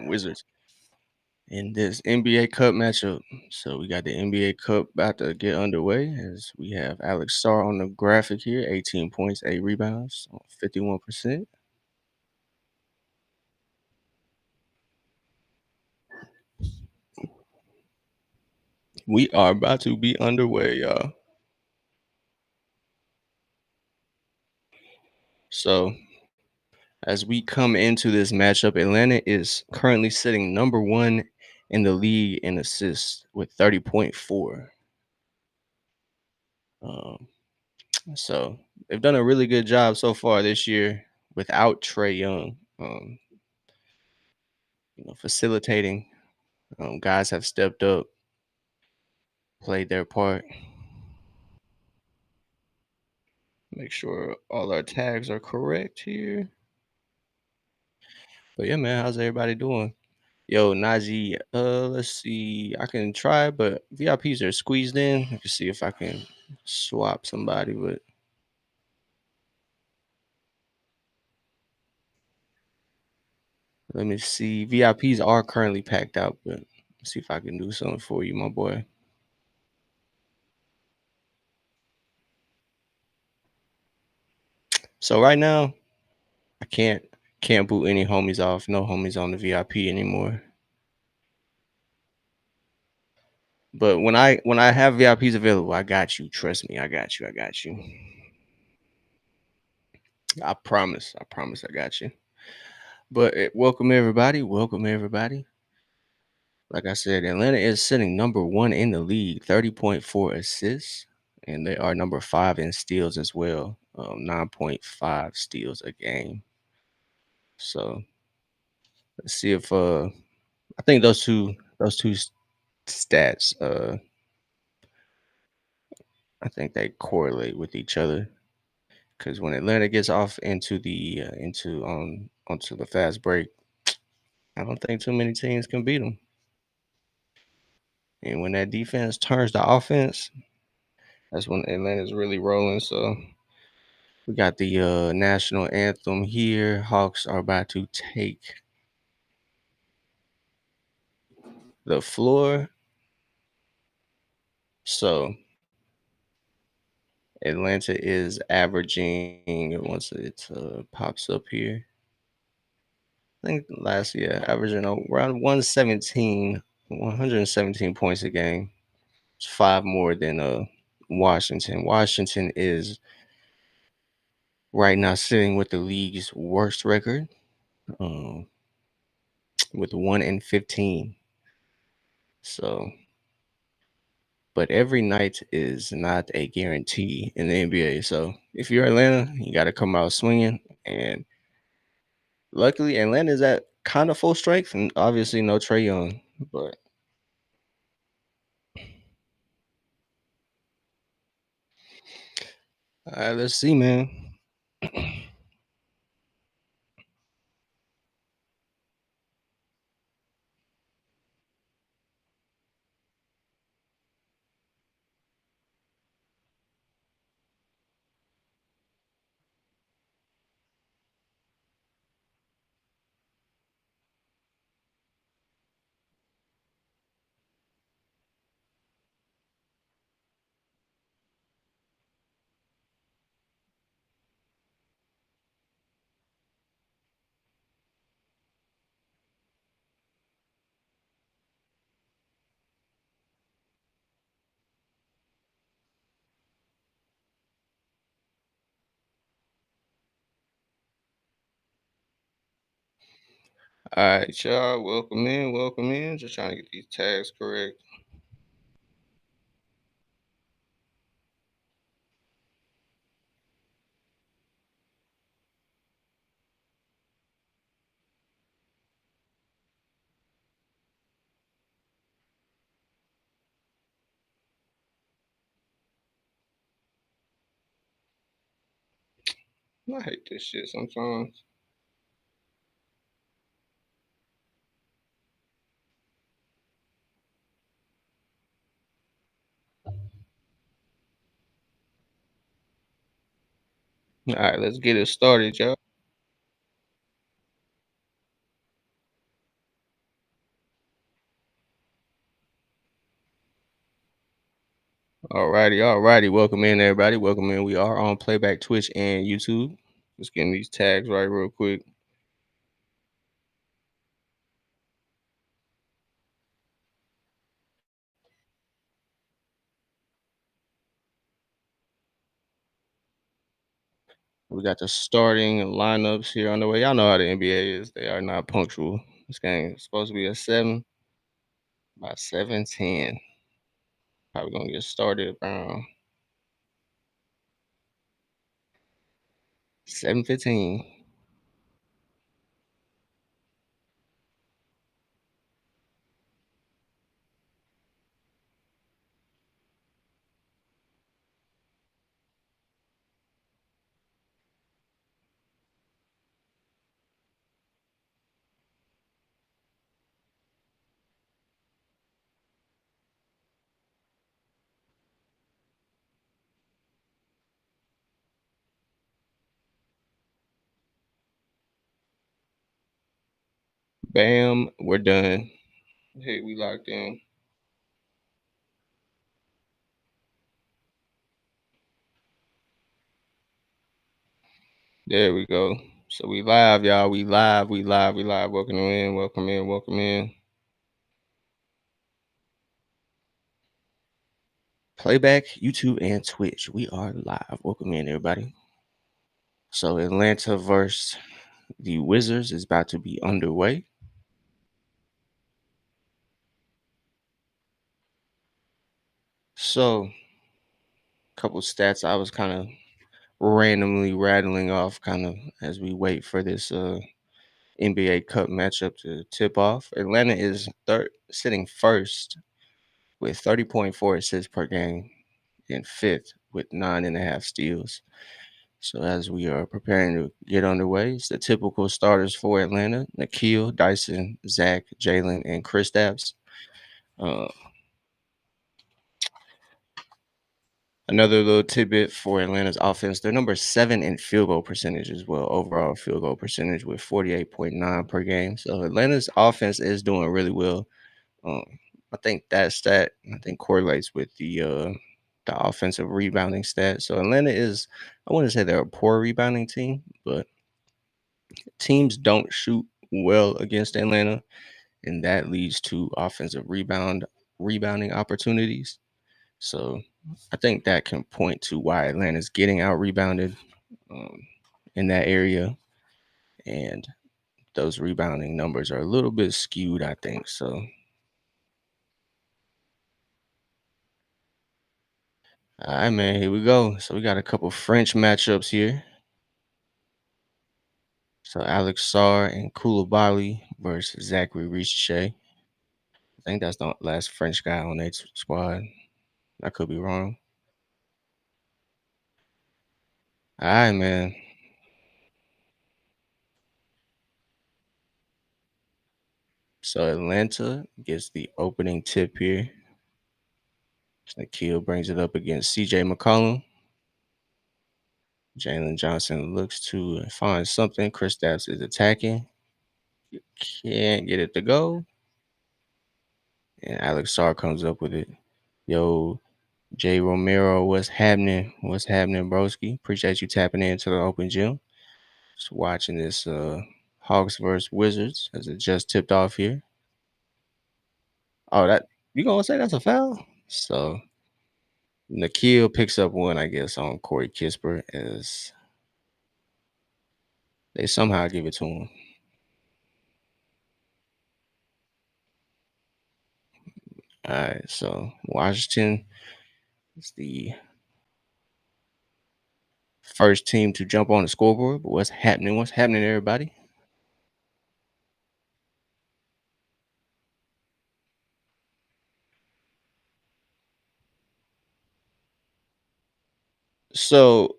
Wizards in this NBA Cup matchup. So we got the NBA Cup about to get underway as we have Alex Starr on the graphic here, 18 points, 8 rebounds, 51%. We are about to be underway, y'all. So as we come into this matchup, Atlanta is currently sitting number one in the league in assists with 30.4. Um, so they've done a really good job so far this year without Trey Young. Facilitating. Guys have stepped up, played their part. Make sure all our tags are correct here. But yeah, man, how's everybody doing? Yo, Najee, let's see. I can try, but VIPs are squeezed in. I can see if I can swap somebody, but let me see. VIPs are currently packed out, but let's see if I can do something for you, my boy. So right now, I can't boot any homies off. No homies on the VIP anymore. But when I have VIPs available, I got you. Trust me, I got you. I got you. I promise. I promise I got you. But welcome everybody. Welcome everybody. Like I said, Atlanta is sitting number one in the league, 30.4 assists, and they are number five in steals as well, 9.5 steals a game. So let's see if I think those two stats I think they correlate with each other because when Atlanta gets off into the into onto the fast break, I don't think too many teams can beat them. And when that defense turns to offense, that's when Atlanta's really rolling. So we got the national anthem here. Hawks are about to take the floor. So Atlanta is averaging once it pops up here. I think last year averaging around 117 points a game. It's five more than Washington. Washington is right now sitting with the league's worst record, um, with 1-15. So, but every night is not a guarantee in the NBA. So, if you're Atlanta, you got to come out swinging. And luckily, Atlanta is at kind of full strength, and obviously no Trey Young. But let's see, man. All right, y'all. Welcome in. Welcome in. Just trying to get these tags correct. I hate this shit sometimes. All right, let's get it started, y'all. Alrighty, alrighty. Welcome in, everybody. Welcome in. We are on Playback Twitch and YouTube. Just getting these tags right real quick. We got the starting lineups here on the way. Y'all know how the NBA is. They are not punctual. This game is supposed to be at 7 by 7:10. Probably gonna get started around 7:15. Bam, we're done. Hey, we locked in. There we go. So we live, y'all. We live, we live, we live. Welcome in, welcome in, welcome in. Playback, YouTube, and Twitch. We are live. Welcome in, everybody. So Atlanta versus the Wizards is about to be underway. So, a couple stats I was kind of randomly rattling off kind of as we wait for this NBA Cup matchup to tip off. Atlanta is sitting first with 30.4 assists per game and fifth with 9.5 steals. So as we are preparing to get underway, it's the typical starters for Atlanta: Nikhil, Dyson, Zach, Jalen, and Kristaps. Uh, Another little tidbit for Atlanta's offense: they're number 7 in field goal percentage as well, overall field goal percentage with 48.9 per game. So Atlanta's offense is doing really well. Um, I think that stat correlates with the offensive rebounding stat. So Atlanta is, I wouldn't say they're a poor rebounding team, but teams don't shoot well against Atlanta, and that leads to offensive rebounding opportunities. So I think that can point to why Atlanta's getting out rebounded um, in that area, and those rebounding numbers are a little bit skewed, I think. So, all right, man, here we go. So we got a couple French matchups here. So Alex Sarr and Koulibaly versus Zachary Richey. I think that's the last French guy on that squad. I could be wrong. All right, man. So Atlanta gets the opening tip here. Nikhil brings it up against CJ McCollum. Jalen Johnson looks to find something. Kristaps is attacking. Can't get it to go. And Alex Sarr comes up with it. Yo, Jay Romero, what's happening? What's happening, broski? Appreciate you tapping into the open gym. Just watching this Hawks versus Wizards as it just tipped off here. Oh, that you gonna say that's a foul? So Nikhil picks up one, I guess, on Corey Kispert as they somehow give it to him. All right, so Washington is the first team to jump on the scoreboard. But what's happening? What's happening, everybody? So,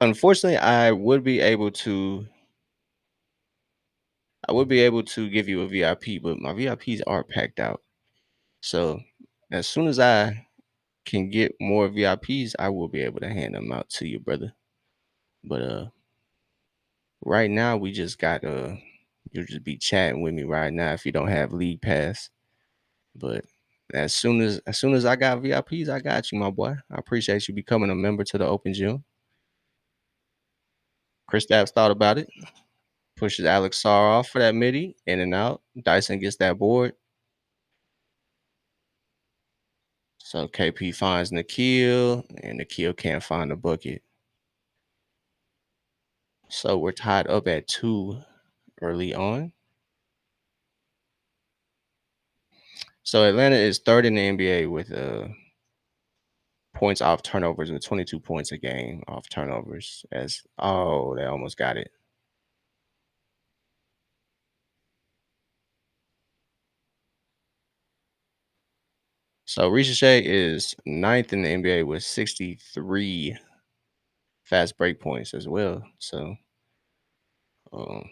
unfortunately, I would be able to give you a VIP, but my VIPs are packed out. So, as soon as I can get more VIPs, I will be able to hand them out to you, brother. But right now we just got you'll just be chatting with me right now if you don't have League Pass. But As soon as I got VIPs, I got you, my boy. I appreciate you becoming a member to the open gym. Chris Stapps thought about it, pushes Alex Sarr off for that midi, in and out. Dyson gets that board. So KP finds Nikhil, and Nikhil can't find the bucket. So we're tied up at 2 early on. So Atlanta is third in the NBA with points off turnovers with 22 points a game off turnovers. As oh, they almost got it. So Ricochet is ninth in the NBA with 63 fast break points as well. So um,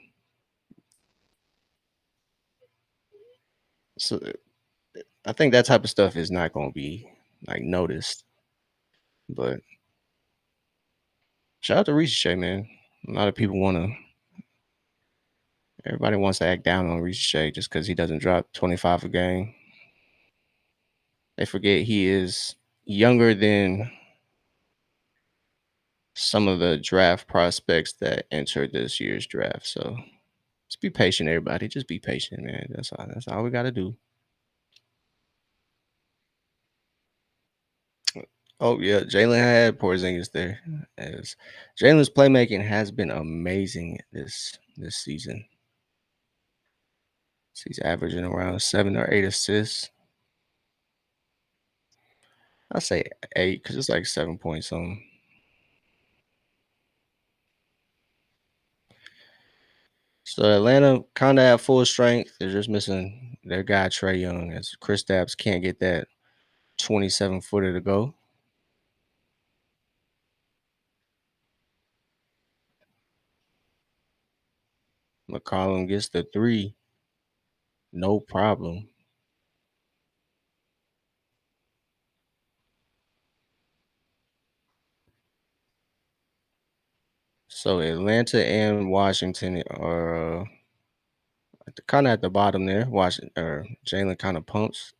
so I think that type of stuff is not going to be like noticed. But shout out to Ricochet, man. A lot of people want to. Everybody wants to act down on Ricochet just because he doesn't drop 25 a game. They forget he is younger than some of the draft prospects that entered this year's draft. So just be patient, everybody. Just be patient, man. That's all we gotta do. Oh yeah, Jalen had Porzingis there. As Jalen's playmaking has been amazing this season. He's averaging around 7 or 8 assists. I say 8 because it's like 7 points on. So Atlanta kind of at full strength. They're just missing their guy Trey Young, as Chris Stapps can't get that 27-footer to go. McCollum gets the 3, no problem. So Atlanta and Washington are kind of at the bottom there. Washington or Jalen kind of pumps.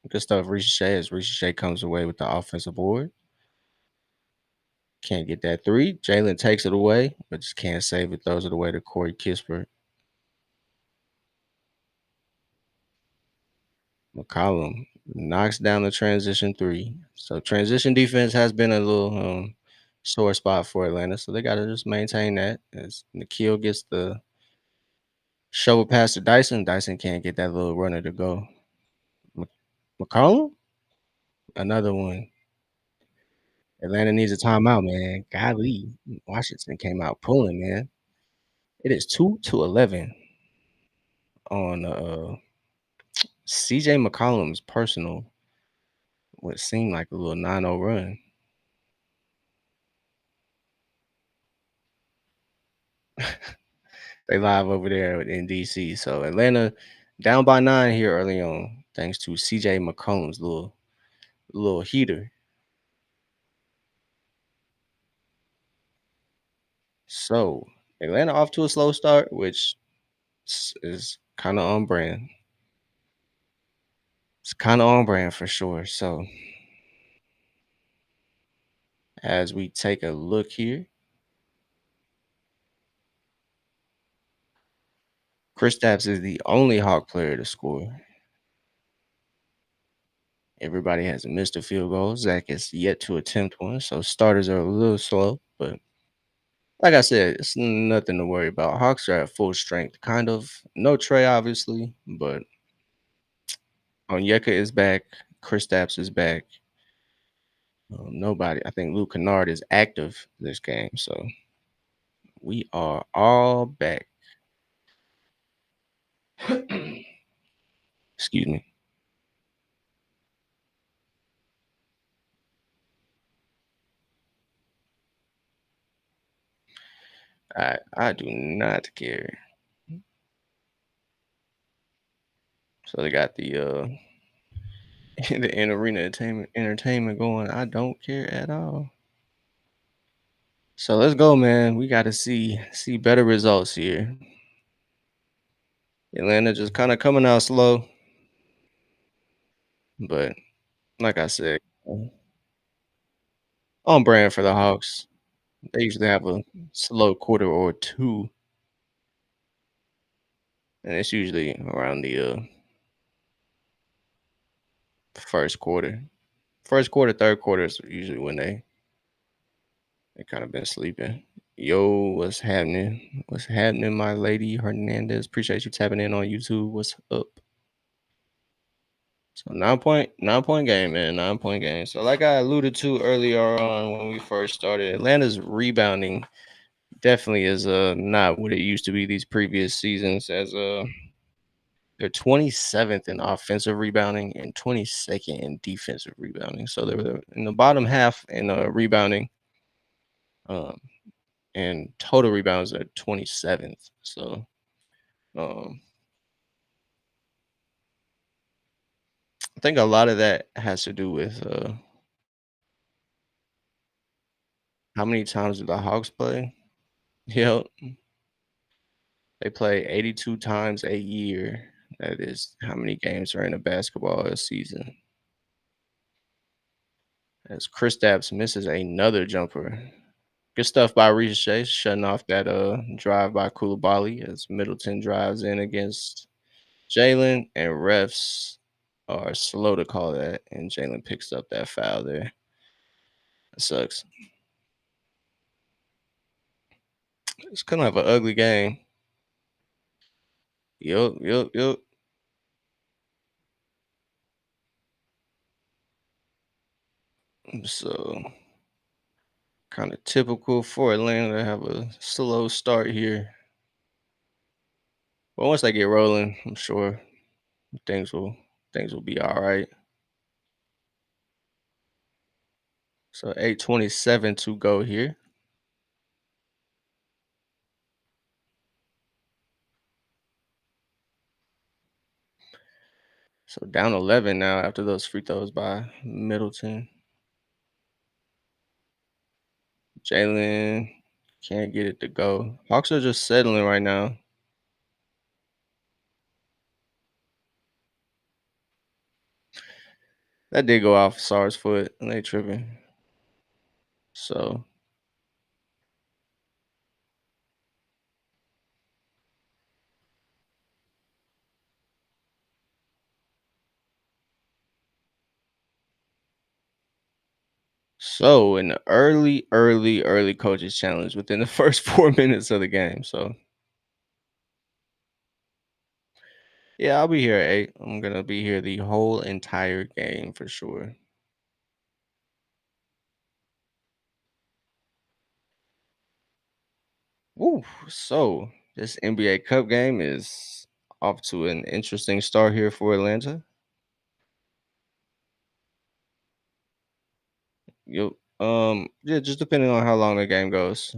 Good stuff. Ricochet as Ricochet comes away with the offensive board. Can't get that 3. Jalen takes it away, but just can't save it. Throws it away to Corey Kispert. McCollum knocks down the transition 3. So transition defense has been a little sore spot for Atlanta. So they got to just maintain that. As Nikhil gets the shovel pass to Dyson. Dyson can't get that little runner to go. McCollum, another one. Atlanta needs a timeout, man. Golly, Washington came out pulling, man. It is 2-11 on CJ McCollum's personal, what seemed like a little 9-0 run. They live over there in DC. So Atlanta down by 9 here early on, thanks to CJ McCollum's little heater. So Atlanta off to a slow start, which is kind of on brand. It's kind of on brand for sure. So as we take a look here, Kristaps is the only Hawk player to score. Everybody has missed a field goal. Zach has yet to attempt one, so starters are a little slow. But like I said, it's nothing to worry about. Hawks are at full strength, kind of. No Trey, obviously, but Onyeka is back. Kristaps is back. Nobody. I think Luke Kennard is active this game, so we are all back. Excuse me. I do not care. So they got the the in arena entertainment going. I don't care at all. So let's go, man. We got to see better results here. Atlanta just kind of coming out slow. But like I said, on brand for the Hawks. They usually have a slow quarter or 2, and it's usually around the, 1st quarter. 1st quarter, 3rd quarter is usually when they kinda been sleeping. Yo, what's happening? What's happening, my lady Hernandez? Appreciate you tapping in on YouTube. What's up? So 9-point game, man. 9-point game. So like I alluded to earlier on when we first started, Atlanta's rebounding definitely is not what it used to be these previous seasons as they're 27th in offensive rebounding and 22nd in defensive rebounding. So they're in the bottom half in rebounding. Um, and total rebounds are 27th. So um, I think a lot of that has to do with how many times do the Hawks play? Yep, they play 82 times a year. That is how many games are in a basketball season. As Kristaps misses another jumper. Good stuff by Ricochet, shutting off that drive by Koulibaly as Middleton drives in against Jalen, and refs are slow to call that, and Jalen picks up that foul there. That sucks. It's kind of an ugly game. Yup, yup, yup. So kind of typical for Atlanta to have a slow start here. But once they get rolling, I'm sure things will things will be all right. So 8:27 to go here. So down 11 now after those free throws by Middleton. Jalen can't get it to go. Hawks are just settling right now. That did go off Sar's foot, and they tripping. So so in the early coaches challenge within the first 4 minutes of the game. So yeah, I'll be here at 8. I'm gonna be here the whole entire game for sure. Woo. So this NBA Cup game is off to an interesting start here for Atlanta. Yep. Yeah, just depending on how long the game goes.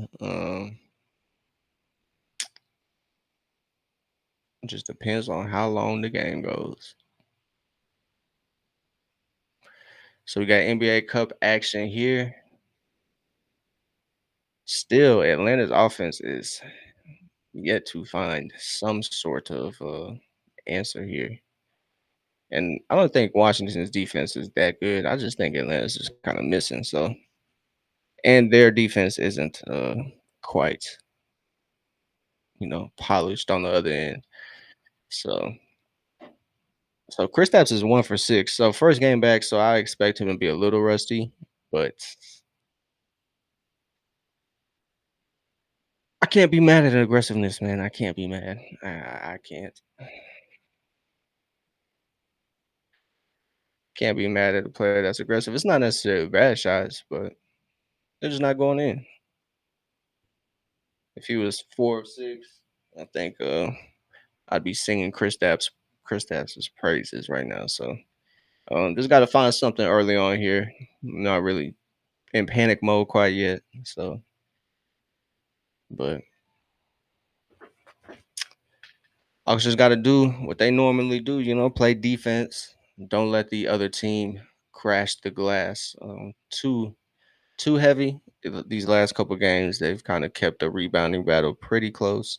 Just depends on how long the game goes. So we got NBA Cup action here. Still, Atlanta's offense is yet to find some sort of answer here. And I don't think Washington's defense is that good. I just think Atlanta's just kind of missing. So, and their defense isn't quite, polished on the other end. So, so Kristaps is 1 for 6. So first game back, so I expect him to be a little rusty, but I can't be mad at aggressiveness, man. I can't be mad. I can't. Can't be mad at a player that's aggressive. It's not necessarily bad shots, but they're just not going in. If he was 4 of 6, I think I'd be singing Kristaps's praises right now. So just gotta find something early on here. Not really in panic mode quite yet. So but Hawks just gotta do what they normally do, play defense. Don't let the other team crash the glass. Too heavy. These last couple games, they've kind of kept the rebounding battle pretty close.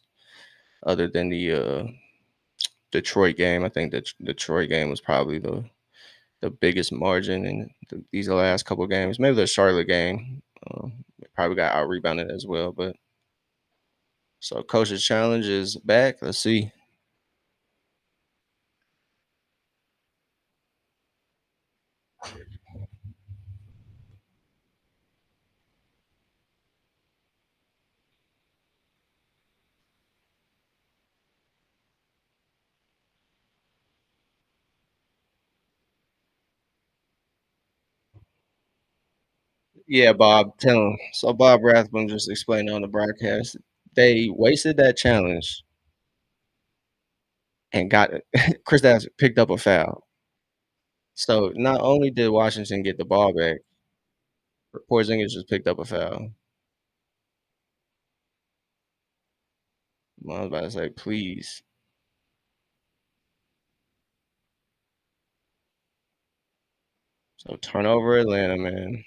Other than the Detroit game, I think that Detroit game was probably the biggest margin in these last couple games. Maybe the Charlotte game, they probably got out rebounded as well. But so coach's challenge is back. Let's see. Yeah, Bob, tell him. So Bob Rathbone just explained on the broadcast. They wasted that challenge and got it. Chris Davis picked up a foul. So not only did Washington get the ball back, Porzingis just picked up a foul. I was about to say, please. So turnover Atlanta, man.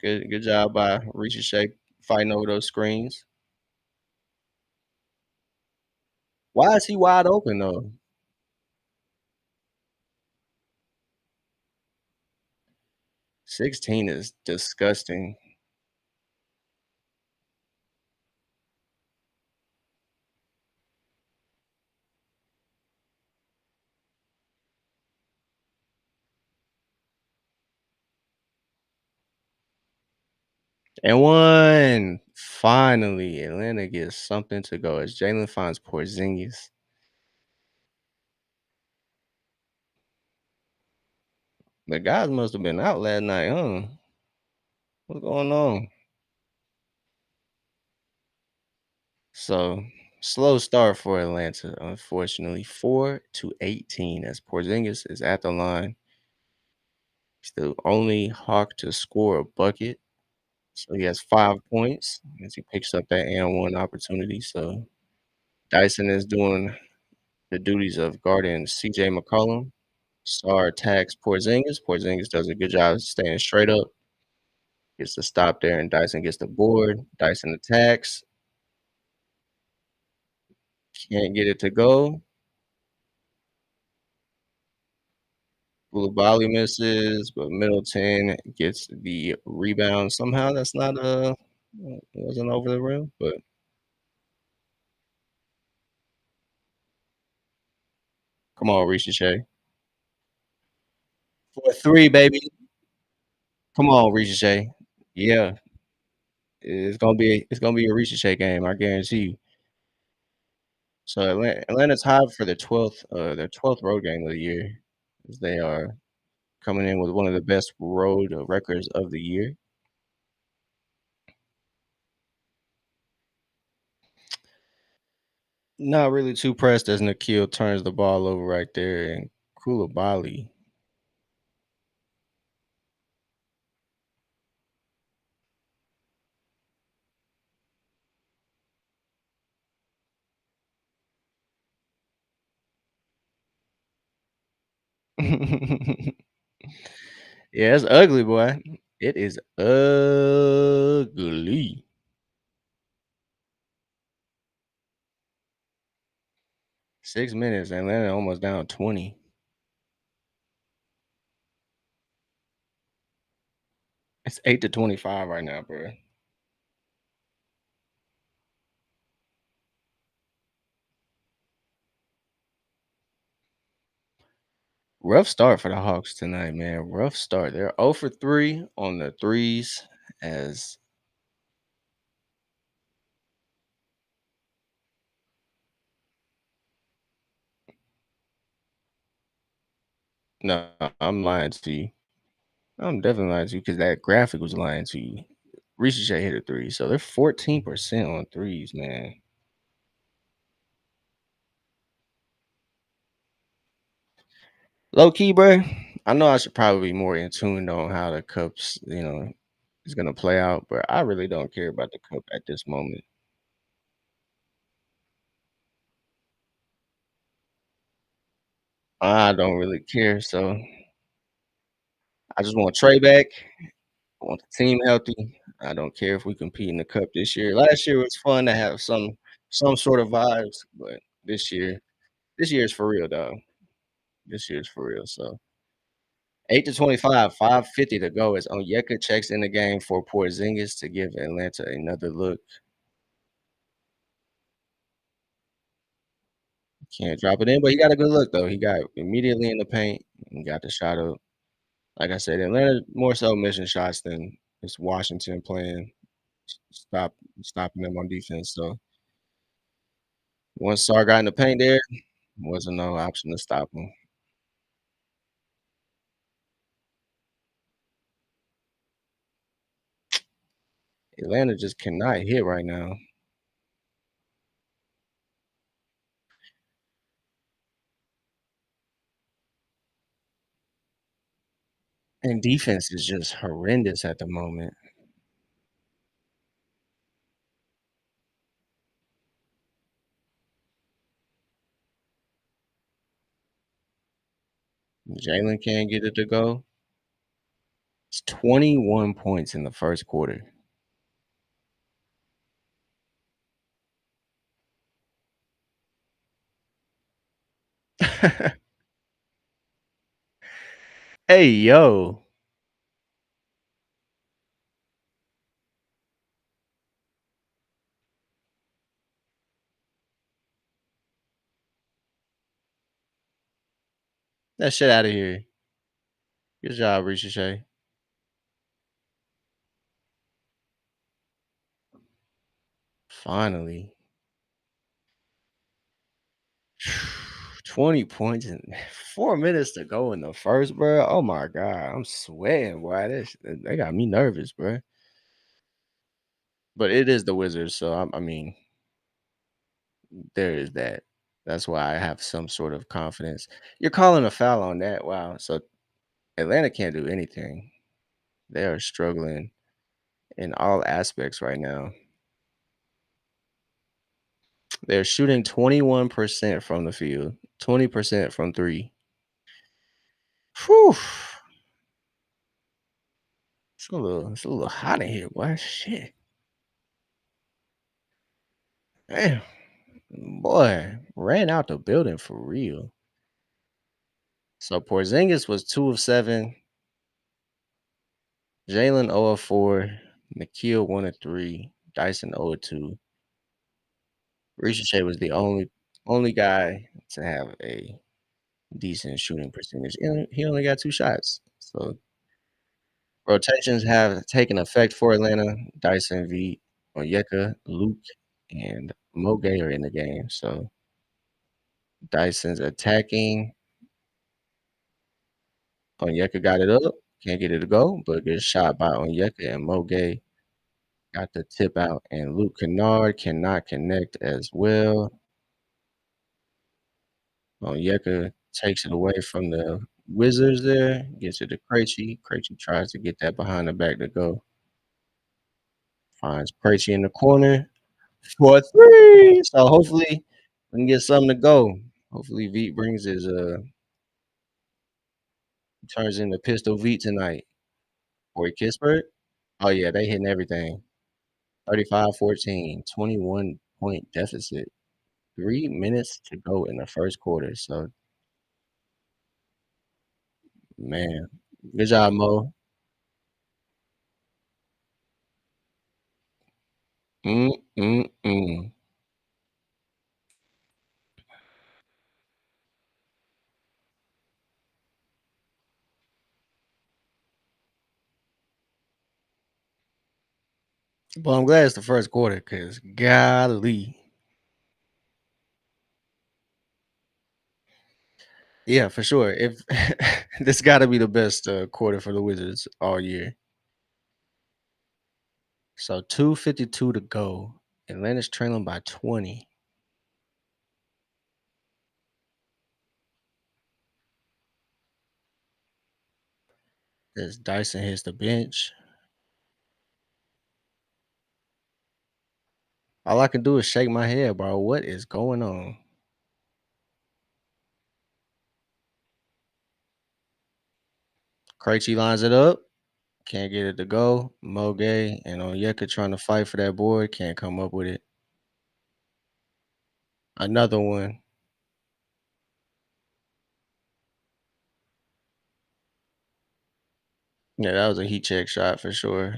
Good job by Ricochet fighting over those screens. Why is he wide open though? 16 is disgusting. And one. Finally, Atlanta gets something to go as Jalen finds Porzingis. The guys must have been out last night, huh? What's going on? So slow start for Atlanta, unfortunately. 4-18 as Porzingis is at the line. He's the only Hawk to score a bucket. So he has 5 points as he picks up that and one opportunity. So Dyson is doing the duties of guarding CJ McCollum. Star attacks Porzingis. Porzingis does a good job staying straight up. Gets the stop there, and Dyson gets the board. Dyson attacks. Can't get it to go. Koulibaly misses, but Middleton gets the rebound. Somehow that's not it wasn't over the rim, but come on, Ricochet. For three, baby. Come on, Ricochet. Yeah, it's gonna be a Ricochet game, I guarantee you. So Atlanta's tied for their 12th road game of the year, as they are coming in with one of the best road records of the year. Not really too pressed as Nikhil turns the ball over right there, and Koulibaly. Yeah, it's ugly, boy. It is ugly. 6 minutes, Atlanta almost down 20. It's 8-25 right now, bro. Rough start for the Hawks tonight, man. Rough start. They're 0 for 3 on the threes. As no, I'm lying to you. I'm definitely lying to you because that graphic was lying to you. Ricochet hit a three, so they're 14% on threes, man. Low key, bro. I know I should probably be more in tune on how the cups, is gonna play out, but I really don't care about the cup at this moment. I don't really care, so I just want Trey back. I want the team healthy. I don't care if we compete in the cup this year. Last year was fun to have some sort of vibes, but this year is for real, dog. This year is for real. So 8 to 25, 5:50 to go as Onyeka checks in the game for Porzingis to give Atlanta another look. Can't drop it in, but he got a good look though. He got immediately in the paint and got the shot up. Like I said, Atlanta more so missing shots than it's Washington playing stop stopping them on defense. So once Sar got in the paint there, wasn't no option to stop him. Atlanta just cannot hit right now. And defense is just horrendous at the moment. Jalen can't get it to go. It's 21 points in the first quarter. Hey, yo. That shit out of here. Good job, Ricochet. Finally. 20 points and 4 minutes to go in the first, bro. Oh my god, I'm sweating, boy. They got me nervous, bro. But it is the Wizards, so I mean, there is that. That's why I have some sort of confidence. You're calling a foul on that. Wow. So Atlanta can't do anything. They are struggling in all aspects right now. They're shooting 21% from the field, 20% from three. Whew. It's a little hot in here, boy. Shit. Damn. Boy, ran out the building for real. So Porzingis was 2 of 7, Jalen 0 of 4, Nikhil 1 of 3, Dyson 0 of 2. Ricochet was the only guy to have a decent shooting percentage. And he only got 2 shots. So rotations have taken effect for Atlanta. Dyson V, Onyeka, Luke, and Moge are in the game. So Dyson's attacking. Onyeka got it up. Can't get it to go, but good shot by Onyeka and Moge got the tip out. And Luke Kennard cannot connect as well. Onyeka takes it away from the Wizards there, gets it to Krejci. Krejci tries to get that behind the back to go. Finds Krejci in the corner for a three. So hopefully we can get something to go. Hopefully Veet brings his turns into Pistol Veet tonight. Corey Kispert. Oh yeah, they hitting everything. 35-14, 21-point deficit. 3 minutes to go in the first quarter. So man, good job, Mo. Mm. But I'm glad it's the first quarter because golly. Yeah, for sure. If this got to be the best quarter for the Wizards all year. So 2:52 to go. Atlanta's trailing by 20. As Dyson hits the bench. All I can do is shake my head, bro. What is going on? Krejci lines it up. Can't get it to go. Mo Gay and Onyeka trying to fight for that board. Can't come up with it. Another one. Yeah, that was a heat check shot for sure.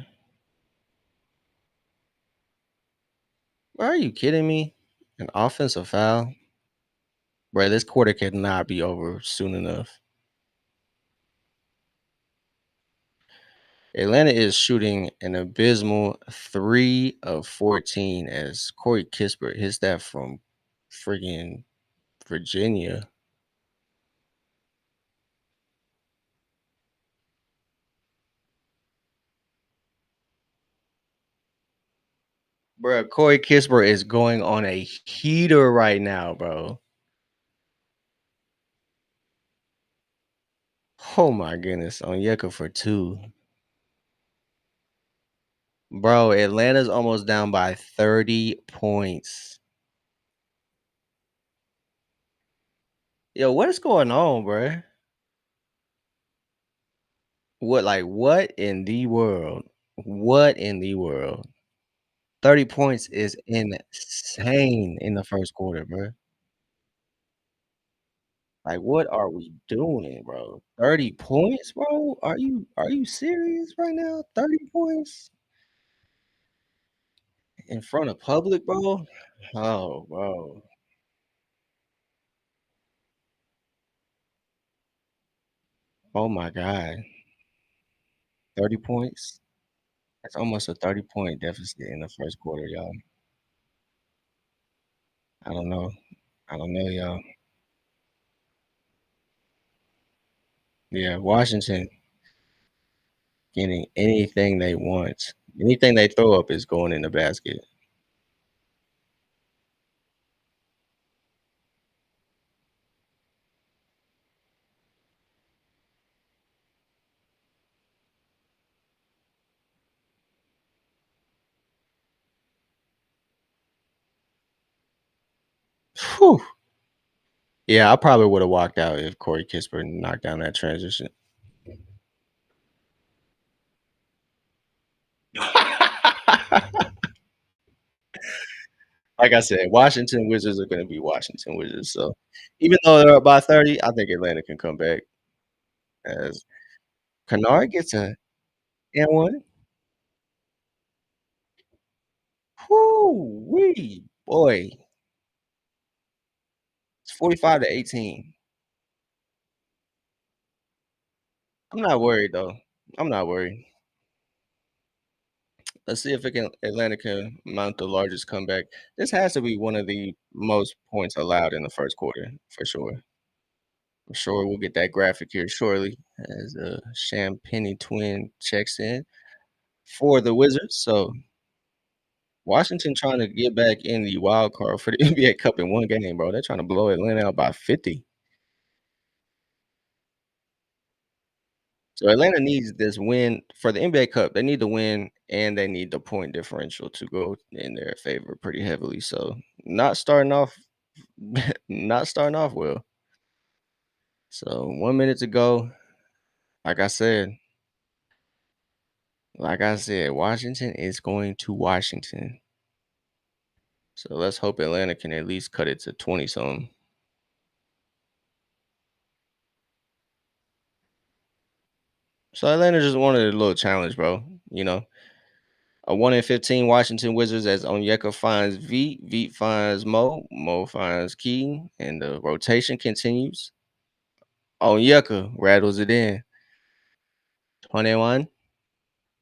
Are you kidding me? An offensive foul? Bro, this quarter cannot be over soon enough. Atlanta is shooting an abysmal 3 of 14 as Corey Kispert hits that from friggin' Virginia. Bro, Corey Kispert is going on a heater right now, bro. Oh my goodness. Onyeka for 2. Bro, Atlanta's almost down by 30 points. Yo, what is going on, bro? What in the world? What in the world? 30 points is insane in the first quarter, bro. Like, what are we doing, bro? 30 points, bro? Are you serious right now? 30 points in front of public, bro? Oh, bro. Oh my God. 30 points? That's almost a 30-point deficit in the first quarter, y'all. I don't know. I don't know, y'all. Yeah, Washington getting anything they want. Anything they throw up is going in the basket. Whew. Yeah, I probably would have walked out if Corey Kispert knocked down that transition. Like I said, Washington Wizards are gonna be Washington Wizards, so even though they're up by 30, I think Atlanta can come back as Kennard gets a and 1. Whoo-wee, boy. It's 45 to 18. I'm not worried, though. I'm not worried. Let's see if it can Atlanta can mount the largest comeback. This has to be one of the most points allowed in the first quarter, for sure. I'm sure we'll get that graphic here shortly as the Champagnie twin checks in for the Wizards. So Washington trying to get back in the wild card for the NBA Cup in one game, bro. They're trying to blow Atlanta out by 50. So Atlanta needs this win for the NBA Cup. They need the win and they need the point differential to go in their favor pretty heavily. So not starting off not starting off well. So 1 minute to go. Like I said, Washington is going to Washington. So let's hope Atlanta can at least cut it to 20 something. So Atlanta just wanted a little challenge, bro. You know, a 1 in 15 Washington Wizards as Onyeka finds Veet, Veet finds Mo, Mo finds Keaton, and the rotation continues. Onyeka rattles it in. 21.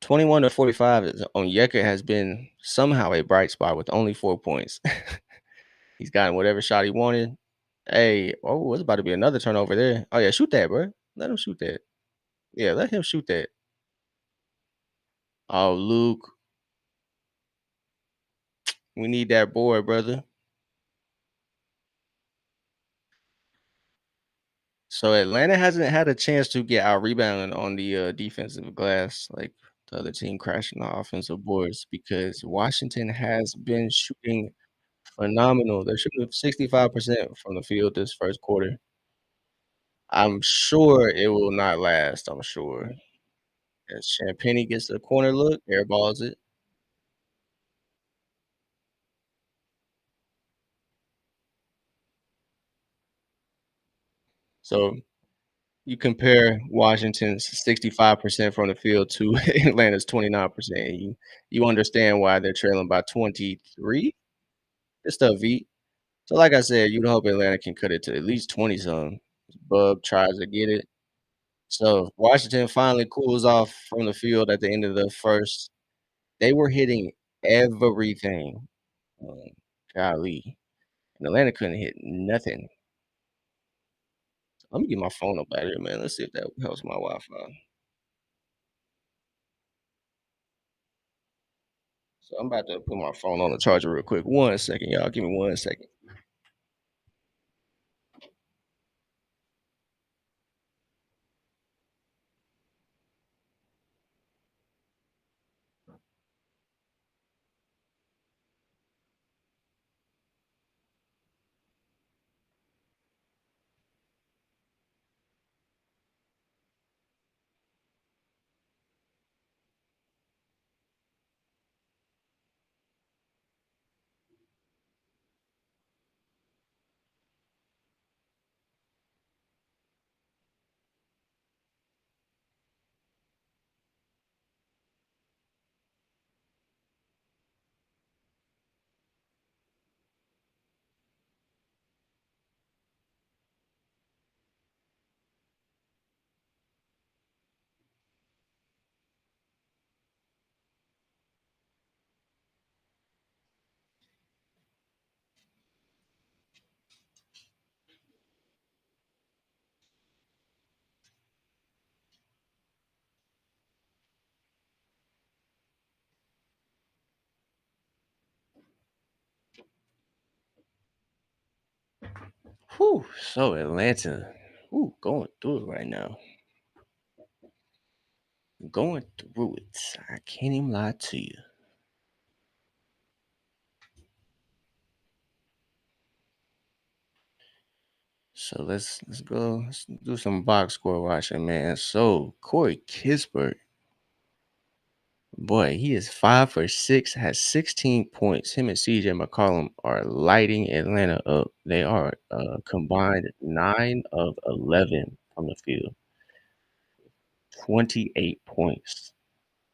21 to 45 is Onyeka has been somehow a bright spot with only 4 points. He's gotten whatever shot he wanted. Hey, oh, it's about to be another turnover there. Oh yeah, shoot that, bro. Let him shoot that. Yeah, let him shoot that. Oh, Luke, we need that board, brother. So Atlanta hasn't had a chance to get out rebounded on the defensive glass, like the other team crashing the offensive boards because Washington has been shooting phenomenal. They're shooting 65% from the field this first quarter. I'm sure it will not last. I'm sure. As Champagnie gets the corner look, airballs it. So you compare Washington's 65% from the field to Atlanta's 29%. You understand why they're trailing by 23? It's tough, V. So like I said, you'd hope Atlanta can cut it to at least 20 some. Bub tries to get it. So Washington finally cools off from the field at the end of the first. They were hitting everything. Um, golly. And Atlanta couldn't hit nothing. Let me get my phone up out here, man. Let's see if that helps my Wi-Fi. So I'm about to put my phone on the charger real quick. 1 second, y'all. Give me 1 second. Whew. So Atlanta. Whew, going through it right now. Going through it. I can't even lie to you. So let's go. Let's do some box score watching, man. So Corey Kispert, boy, he is 5 for 6, has 16 points. Him and CJ McCollum are lighting Atlanta up. They are combined 9 of 11 from the field, 28 points.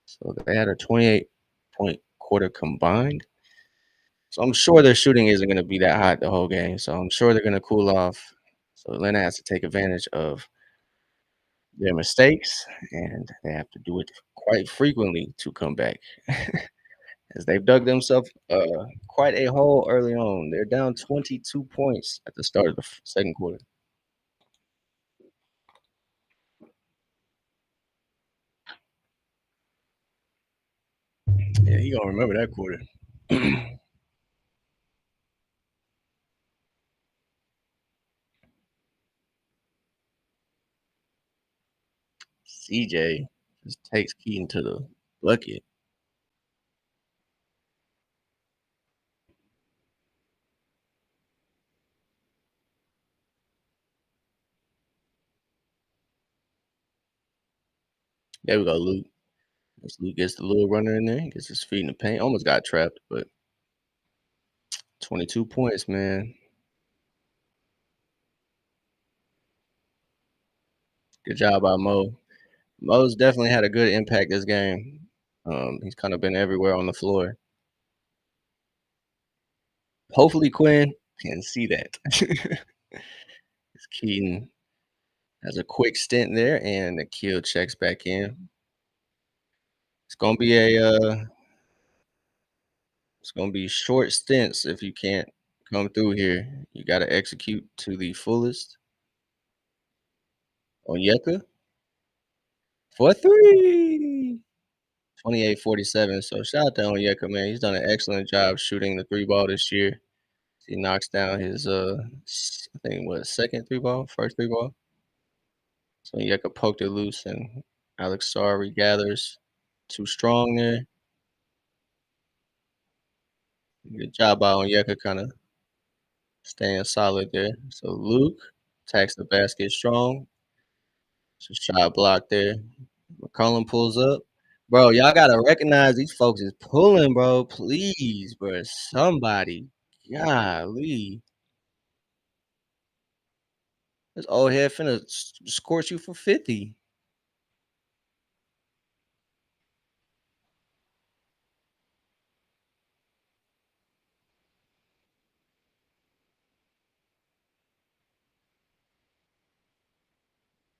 So they had a 28-point quarter combined. So I'm sure their shooting isn't going to be that hot the whole game. So I'm sure they're going to cool off. So Atlanta has to take advantage of their mistakes, and they have to do it quite frequently to come back, as they've dug themselves quite a hole early on. They're down 22 points at the start of the second quarter. Yeah, you gonna remember that quarter. CJ just takes Keaton to the bucket. There we go, Luke. As Luke gets the little runner in there, he gets his feet in the paint. Almost got trapped, but 22 points, man. Good job by Mo. Mo's definitely had a good impact this game. He's kind of been everywhere on the floor. Hopefully, Quinn can see that. Keaton has a quick stint there, and the kill checks back in. It's gonna be it's gonna be short stints if you can't come through here. You got to execute to the fullest. Onyeka for three. 28-47. So shout out to Onyeka, man. He's done an excellent job shooting the three ball this year. He knocks down his I think what, second three ball, first three ball. So Onyeka poked it loose, and Alex Sarr regathers. Too strong there. Good job by Onyeka, kind of staying solid there. So Luke attacks the basket strong. It's a shot block there. McCollum pulls up. Bro, y'all gotta recognize these folks is pulling, bro. Please, bro. Somebody. Golly. This old head finna scorch you for 50.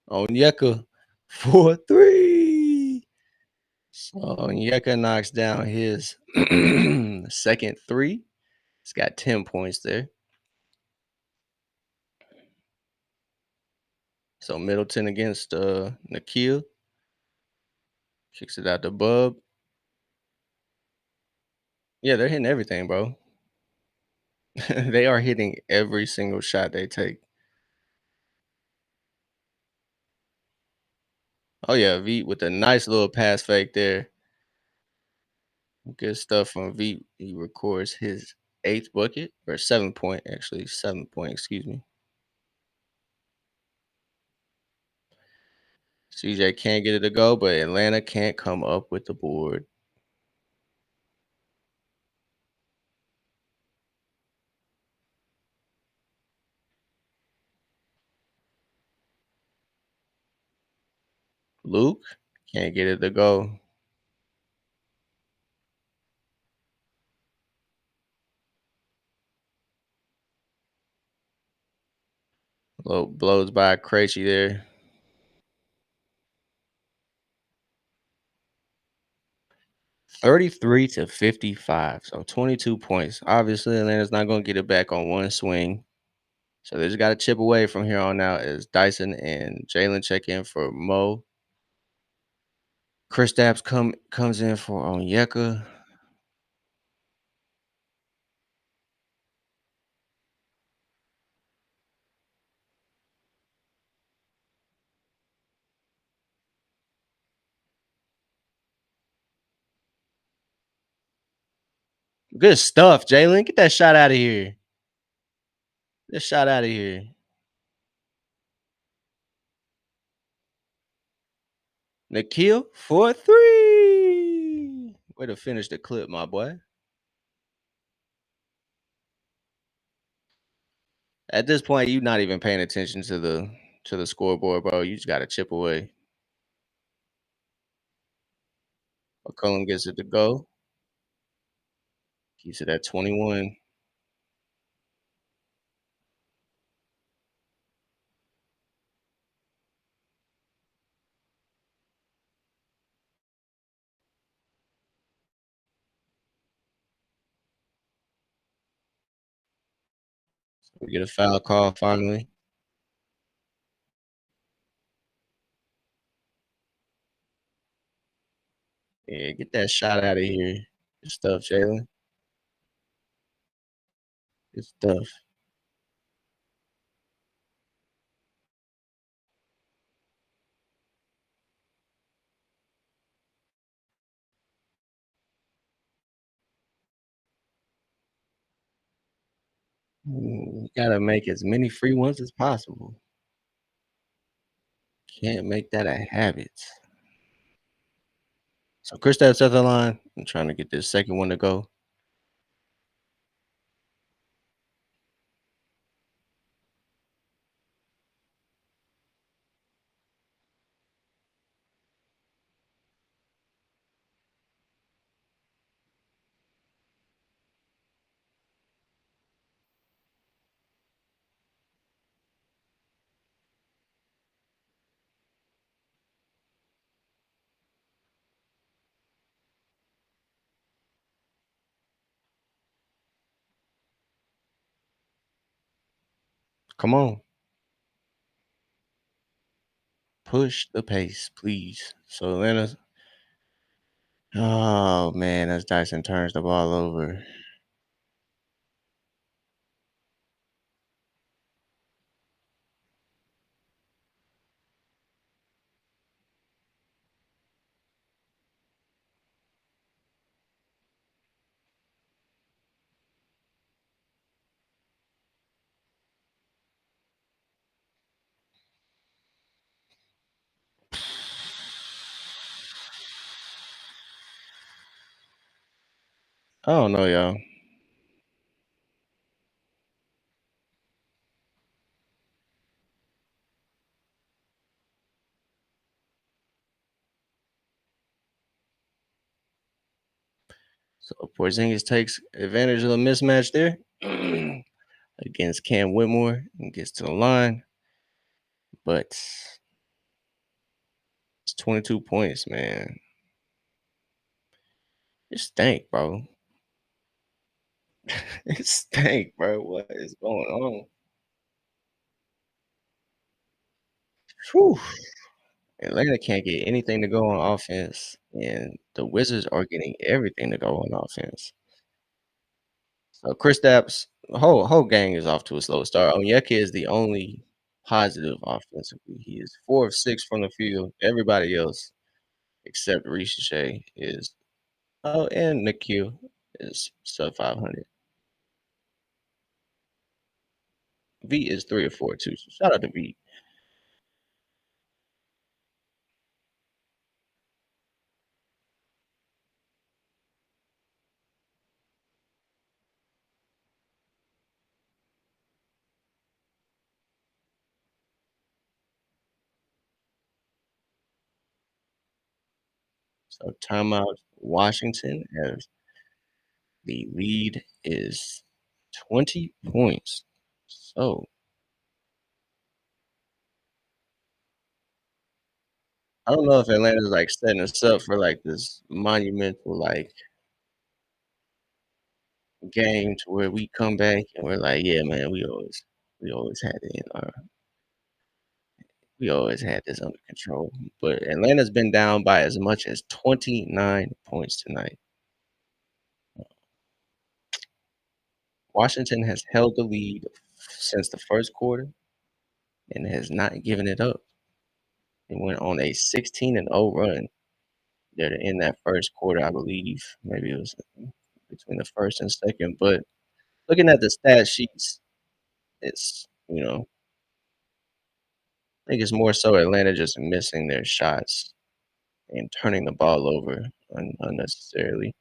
Onyeka for 3. So Onyeka knocks down his second three. He's got 10 points there. So Middleton against Nikhil. Kicks it out to Bub. Yeah, they're hitting everything, bro. They are hitting every single shot they take. Oh yeah, Veet with a nice little pass fake there. Good stuff from Veet. He records his eighth bucket or 7 point, actually 7 point. Excuse me. CJ can't get it to go, but Atlanta can't come up with the board. Luke can't get it to go. Blows by Krejci there. 33-55, so 22 points. Obviously, Atlanta's not going to get it back on one swing. So they just got to chip away from here on out as Dyson and Jalen check in for Mo. Chris Stapps comes in for Onyeka. Good stuff, Jalen. Get that shot out of here. Get that shot out of here. Nikhil for 3. Way to finish the clip, my boy. At this point, you're not even paying attention to the scoreboard, bro. You just got to chip away. McCollum gets it to go. Keeps it at 21. We get a foul call finally. Yeah, get that shot out of here. Good stuff, Jalen. Good stuff. Gotta make as many free ones as possible. Can't make that a habit. So Kristaps at the line. I'm trying to get this second one to go. Come on. Push the pace, please. So Atlanta's oh man, as Dyson turns the ball over. I don't know, y'all. So Porzingis takes advantage of the mismatch there against Cam Whitmore and gets to the line, but it's 22 points, man. It stank, bro. It stank, bro. What is going on? Whew. Atlanta can't get anything to go on offense, and the Wizards are getting everything to go on offense. So Kristaps, the whole gang is off to a slow start. Onyeka is the only positive offensively. He is 4 of 6 from the field. Everybody else except Ricochet is and Nikhil is sub 500. V is 3 or 4 too. So shout out to V. So timeout Washington as the lead is 20 points. So I don't know if Atlanta's like setting us up for like this monumental like game to where we come back and we're like, yeah, man, we always had it in our we always had this under control. But Atlanta's been down by as much as 29 points tonight. Washington has held the lead since the first quarter and has not given it up. They went on a 16-0 run there to end that first quarter, I believe. Maybe it was between the first and second. But looking at the stat sheets, it's I think it's more so Atlanta just missing their shots and turning the ball over unnecessarily.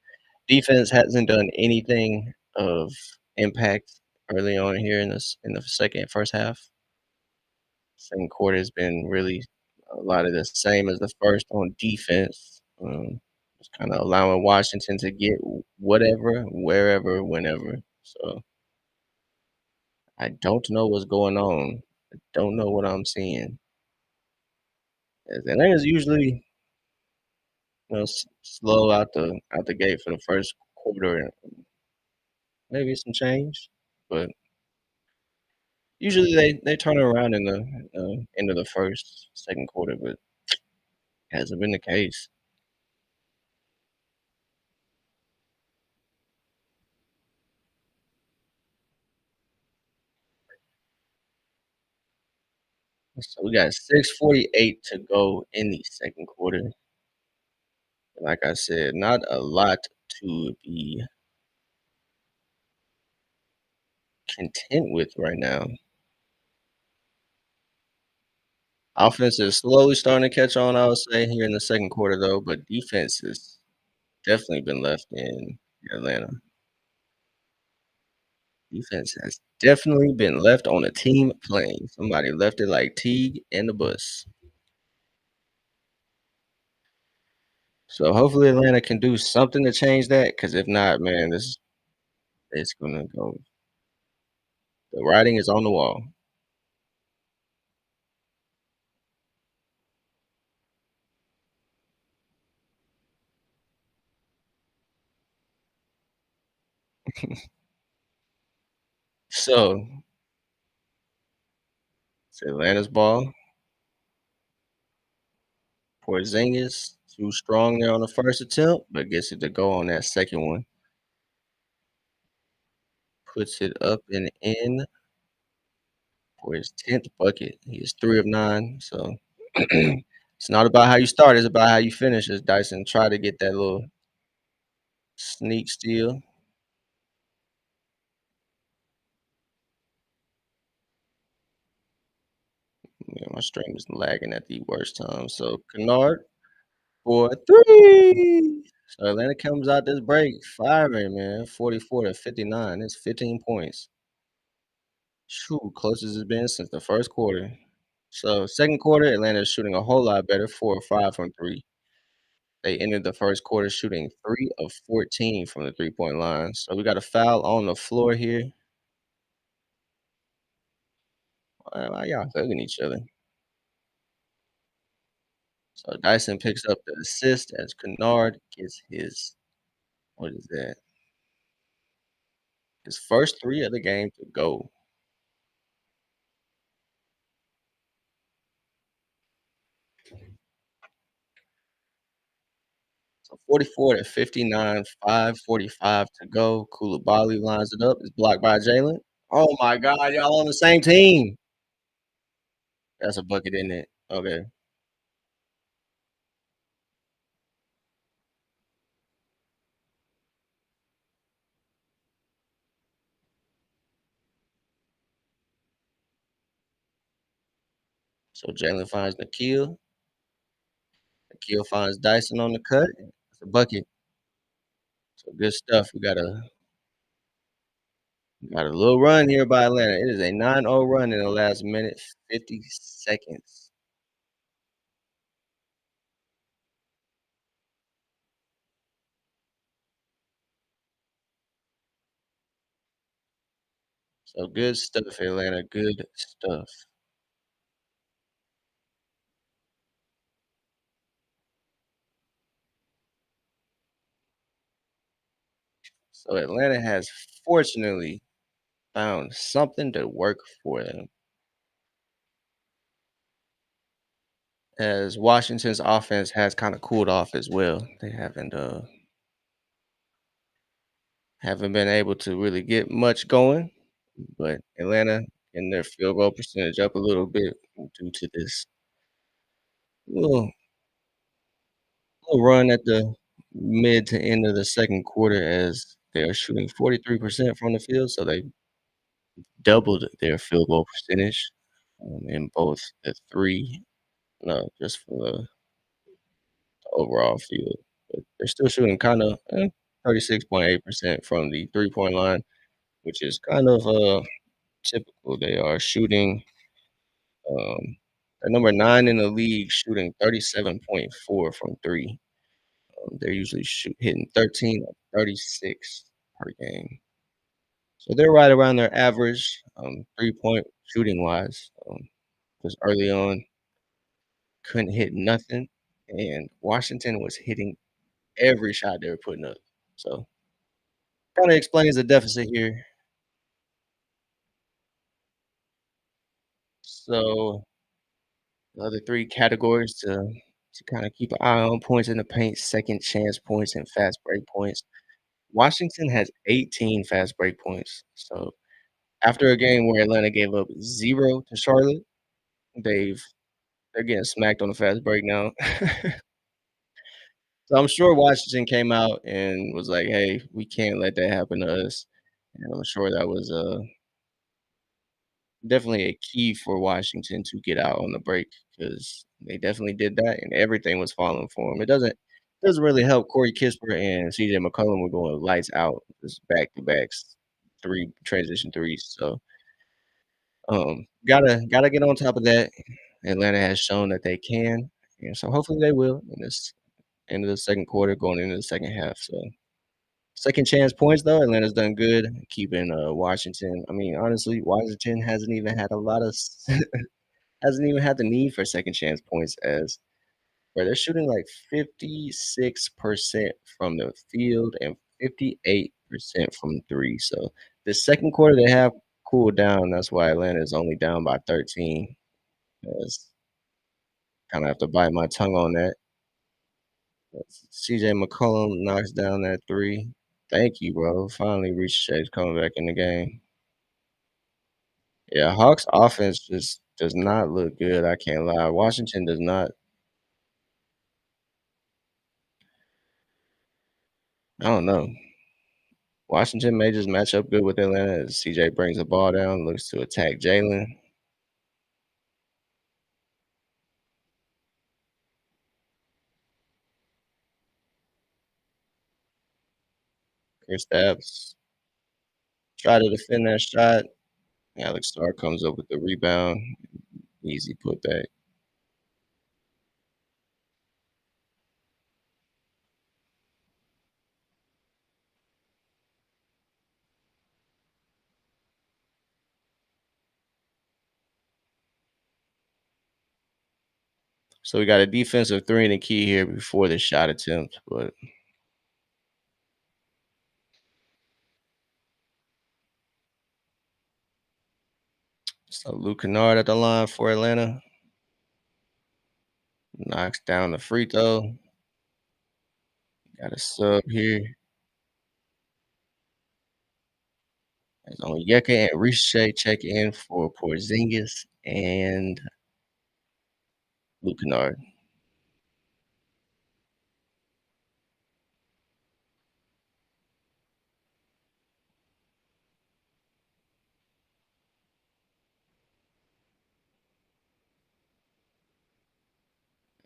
Defense hasn't done anything of impact early on here in the second first half. Second quarter has been really a lot of the same as the first on defense. Just kind of allowing Washington to get whatever, wherever, whenever. So I don't know what's going on. I don't know what I'm seeing. As Atlanta's usually slow out the gate for the first quarter and maybe some change, but usually they turn around in the end of the first, second quarter, but hasn't been the case. So we got 6:48 to go in the second quarter. Like I said, not a lot to be content with right now. Offense is slowly starting to catch on, I would say, here in the second quarter, though, but defense has definitely been left in Atlanta. Defense has definitely been left on a team plane. Somebody left it like Teague in the bus. So hopefully Atlanta can do something to change that. Because if not, man, this it's gonna go. The writing is on the wall. So it's Atlanta's ball. Porzingis too strong there on the first attempt, but gets it to go on that second one. Puts it up and in for his 10th bucket. He is 3 of 9. So it's not about how you start, it's about how you finish. As Dyson try to get that little sneak steal. Yeah, my stream is lagging at the worst time. So Kennard for 3. So Atlanta comes out this break firing, man, 44-59. It's 15 points. Shoo, closest it's been since the first quarter. So second quarter, Atlanta is shooting a whole lot better, 4 or 5 from 3. They ended the first quarter shooting 3 of 14 from the three-point line. So we got a foul on the floor here. Why y'all hugging each other? So Dyson picks up the assist as Kennard gets his what is that? His first 3 of the game to go. So 44-59, 5:45 to go. Koulibaly lines it up. It's blocked by Jalen. Oh my God, y'all on the same team. That's a bucket, isn't it? Okay. So Jalen finds Nikhil. Nikhil finds Dyson on the cut. It's a bucket. So good stuff. We got a little run here by Atlanta. It is a 9-0 run in the last minute, 50 seconds. So good stuff, Atlanta. Good stuff. So Atlanta has fortunately found something to work for them. As Washington's offense has kind of cooled off as well. They haven't been able to really get much going, but Atlanta and their field goal percentage up a little bit due to this little little run at the mid to end of the second quarter as they are shooting 43% from the field, so they doubled their field goal percentage in both the three, no, just for the overall field. But they're still shooting kind of 36.8% from the 3-point line, which is kind of typical. They are shooting, they're number 9 in the league, shooting 37.4 from three. They're usually hitting 13 of 36 per game. So they're right around their average 3-point shooting wise. Because early on, couldn't hit nothing, and Washington was hitting every shot they were putting up. So kind of explains the deficit here. So the other three categories to kind of keep an eye on: points in the paint, second chance points, and fast break points. Washington has 18 fast break points. So after a game where Atlanta gave up 0 to Charlotte, they've they're getting smacked on the fast break now. So I'm sure Washington came out and was like, "Hey, we can't let that happen to us." And I'm sure that was definitely a key for Washington to get out on the break because they definitely did that, and everything was falling for them. It doesn't really help. Corey Kispert and CJ McCollum were going lights out, just back to backs, three transition threes. So gotta get on top of that. Atlanta has shown that they can, and so hopefully they will in this end of the second quarter, going into the second half. So second chance points though, Atlanta's done good keeping Washington. I mean, honestly, Washington hasn't even had a lot of hasn't even had the need for second chance points as where they're shooting like 56% from the field and 58% from three. So the second quarter they have cooled down. That's why Atlanta is only down by 13. Yes, kind of have to bite my tongue on that. CJ McCollum knocks down that three. Thank you, bro. Finally, Chase coming back in the game. Yeah, Hawks offense just does not look good. I can't lie. Washington does not. I don't know. Washington may just match up good with Atlanta as CJ brings the ball down, looks to attack Jalen. Kristaps try to defend that shot. Alex Starr comes up with the rebound. Easy putback. So we got a defensive three in the key here before the shot attempt, but so Luke Kennard at the line for Atlanta knocks down the free throw. Got a sub here. It's on Onyeka and Ricochet check in for Porzingis and Luke Kennard.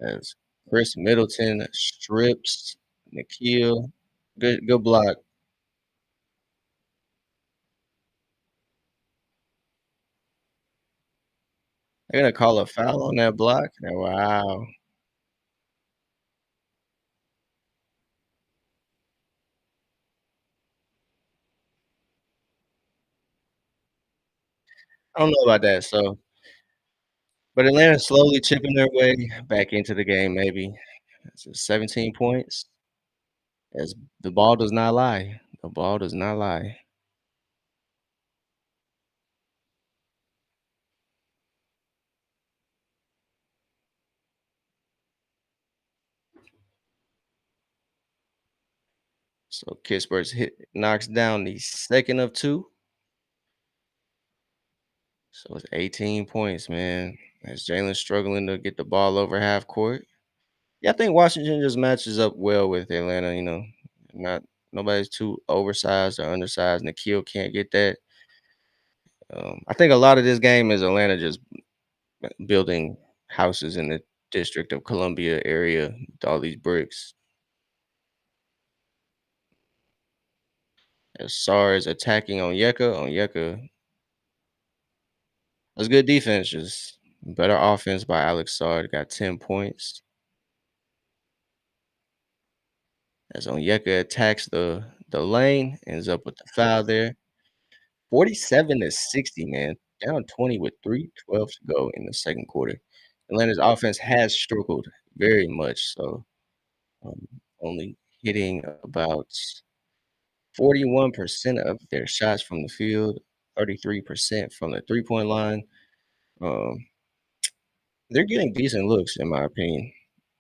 As Chris Middleton strips Nikhil. Good block. They're gonna call a foul on that block. Wow. I don't know about that. But Atlanta's slowly chipping their way back into the game. Maybe it's 17 points. As the ball does not lie. The ball does not lie. So Kispers knocks down the second of two. So it's 18 points, man. As Jalen's struggling to get the ball over half court. Yeah, I think Washington just matches up well with Atlanta. Not nobody's too oversized or undersized. Nikhil can't get that. I think a lot of this game is Atlanta just building houses in the District of Columbia area with all these bricks. As Sar is attacking Onyeka that's good defense, just better offense by Alex Sard. Got 10 points. As Onyeka attacks the lane, ends up with the foul there. 47 to 60, man. Down 20 with 3:12 to go in the second quarter. Atlanta's offense has struggled very much so, um, only hitting about 41% of their shots from the field, 33% from the three-point line. Um, they're getting decent looks in my opinion,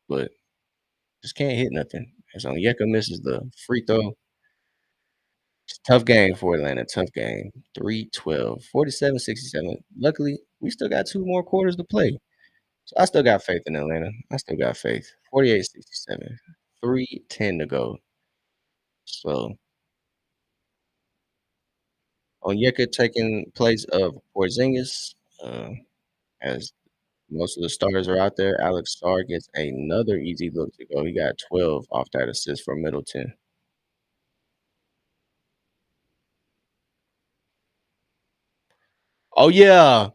but just can't hit nothing. As Onyeka misses the free throw. It's a tough game for Atlanta, tough game. 3-12, 47-67. Luckily, we still got 2 more quarters to play. So I still got faith in Atlanta. I still got faith. 48-67. 3:10 to go. So Onyeka taking place of Porzingis, as most of the starters are out there. Alex Sarr gets another easy look to go. He got 12 off that assist from Middleton. Oh, yeah.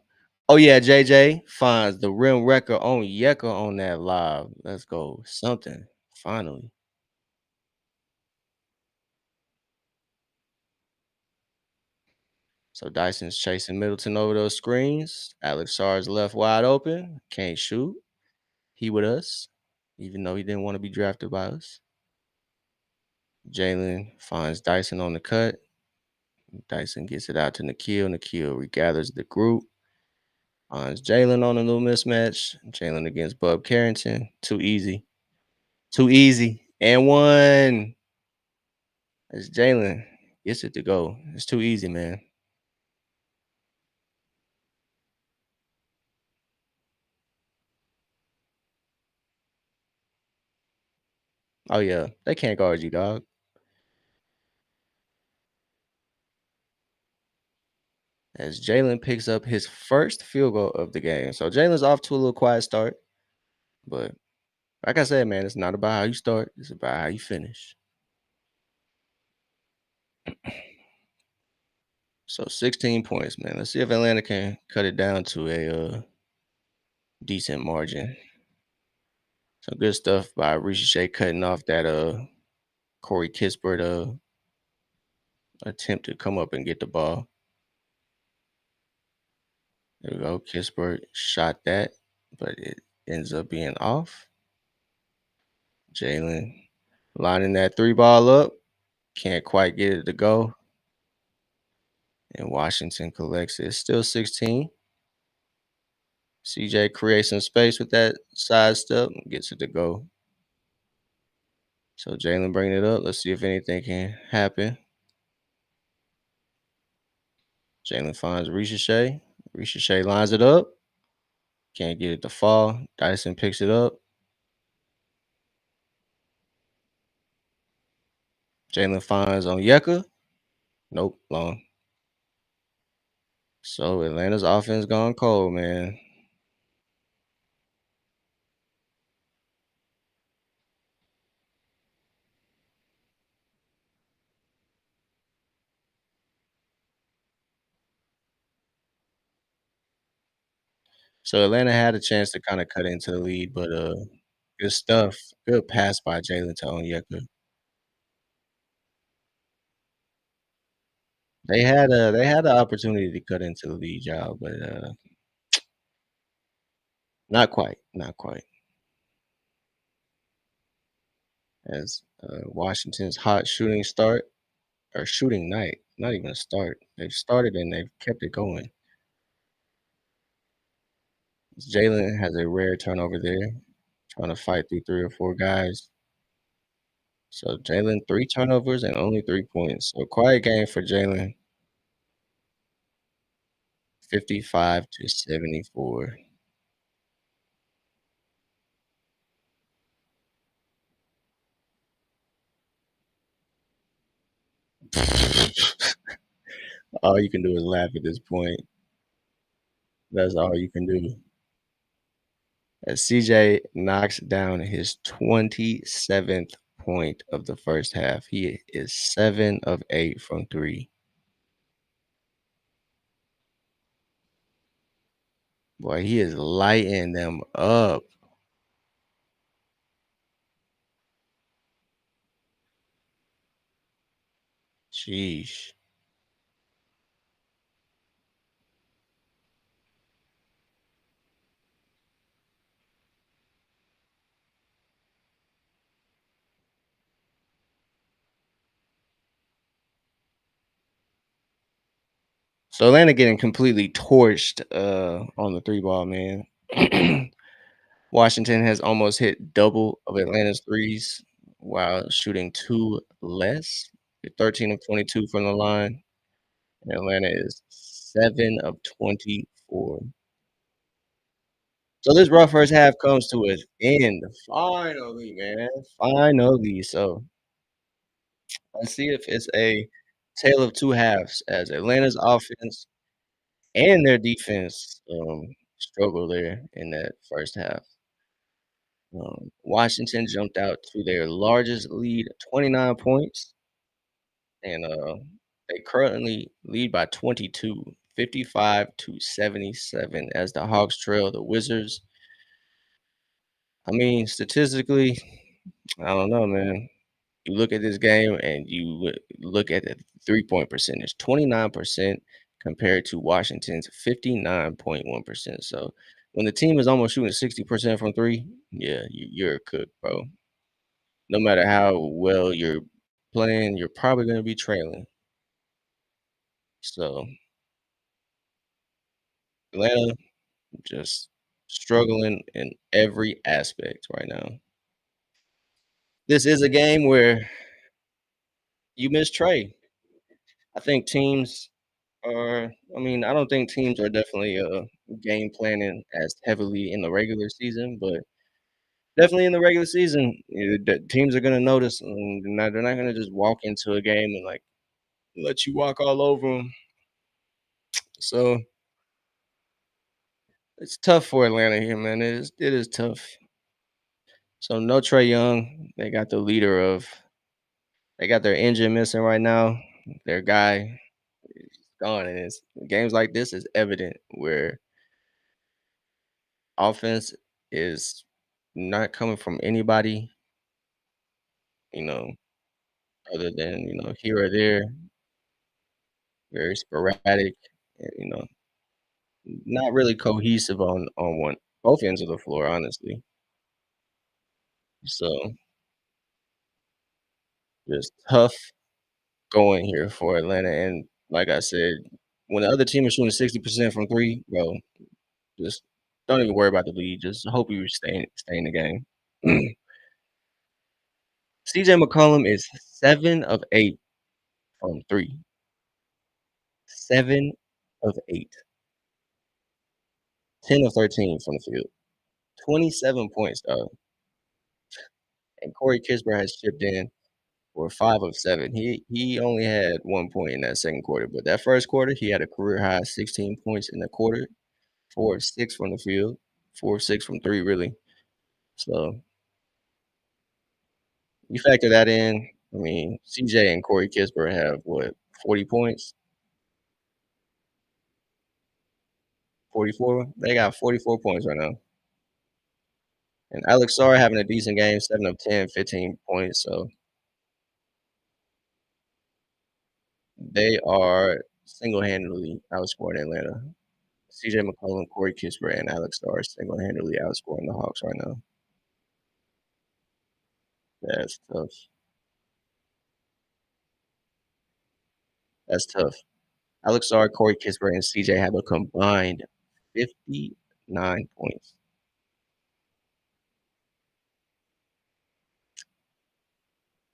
Oh, yeah, JJ finds the rim record on Yeka on that live. Let's go. Something. Finally. So Dyson's chasing Middleton over those screens. Alex Sarr's left wide open. Can't shoot. He with us, even though he didn't want to be drafted by us. Jalen finds Dyson on the cut. Dyson gets it out to Nikhil. Nikhil regathers the group. Finds Jalen on a little mismatch. Jalen against Bub Carrington. Too easy. Too easy. And one. As Jalen gets it to go. It's too easy, man. Oh, yeah. They can't guard you, dog. As Jalen picks up his first field goal of the game. So Jalen's off to a little quiet start. But like I said, man, it's not about how you start, it's about how you finish. So 16 points, man. Let's see if Atlanta can cut it down to a decent margin. So good stuff by Ricochet cutting off that Corey Kispert attempt to come up and get the ball. There we go. Kispert shot that, but it ends up being off. Jalen lining that three ball up. Can't quite get it to go. And Washington collects it. It's still 16. CJ creates some space with that side step and gets it to go. So Jalen bringing it up. Let's see if anything can happen. Jalen finds Ricochet. Ricochet lines it up. Can't get it to fall. Dyson picks it up. Jalen finds Onyeka. Nope, long. So Atlanta's offense gone cold, man. So Atlanta had a chance to kind of cut into the lead, but good stuff. Good pass by Jalen to Onyeka. They had the opportunity to cut into the lead, y'all, but not quite. Not quite. As Washington's hot shooting start or shooting night, not even a start. They've started and they've kept it going. Jalen has a rare turnover there, trying to fight through 3 or 4 guys. So Jalen, 3 turnovers and only 3 points. So quiet game for Jalen, 55 to 74. All you can do is laugh at this point. That's all you can do. As CJ knocks down his 27th point of the first half. He is 7 of 8 from 3. Boy, he is lighting them up. Sheesh. So Atlanta getting completely torched on the 3 ball, man. Washington has almost hit double of Atlanta's threes while shooting 2 less. They're 13 of 22 from the line. And Atlanta is 7 of 24. So this rough first half comes to an end finally, man. Finally. So let's see if it's a tale of two halves as Atlanta's offense and their defense struggle there in that first half. Washington jumped out to their largest lead, 29 points, and they currently lead by 22, 55 to 77 as the Hawks trail the Wizards. I mean, statistically, I don't know, man. You look at this game and you look at the 3-point percentage, 29% compared to Washington's 59.1%. So when the team is almost shooting 60% from three, yeah, you're a cook, bro. No matter how well you're playing, you're probably going to be trailing. So Atlanta just struggling in every aspect right now. This is a game where you miss Trey. I think teams I mean, I don't think teams are definitely game planning as heavily in the regular season, but definitely in the regular season, the teams are gonna notice, and they're not gonna just walk into a game and like let you walk all over them. So it's tough for Atlanta here, man. It is tough. So no Trey Young. They got the leader of. They got their engine missing right now. Their guy. gone, and it's games like this is evident where offense is not coming from anybody, you know, other than, here or there, very sporadic, and, not really cohesive on one both ends of the floor, honestly. So, just tough going here for Atlanta, and like I said, when the other team is shooting 60% from 3, bro, just don't even worry about the lead, just hope you stay in the game. CJ McCollum is 7 of 8 from 3. 7 of 8. 10 of 13 from the field. 27 points, dog. And Corey Kispert has chipped in for 5 of 7. He only had 1 point in that second quarter, but that first quarter, he had a career high 16 points in the quarter, 4 of 6 from the field, 4 of 6 from 3, really. So, you factor that in, I mean, CJ and Corey Kispert have, what, 40 points? 44? They got 44 points right now. And Alex Sarr having a decent game, 7 of 10, 15 points, so they are single-handedly outscoring Atlanta. CJ McCollum, Corey Kispert, and Alex Sarr single-handedly outscoring the Hawks right now. That's tough. That's tough. Alex Sarr, Corey Kispert, and CJ have a combined 59 points.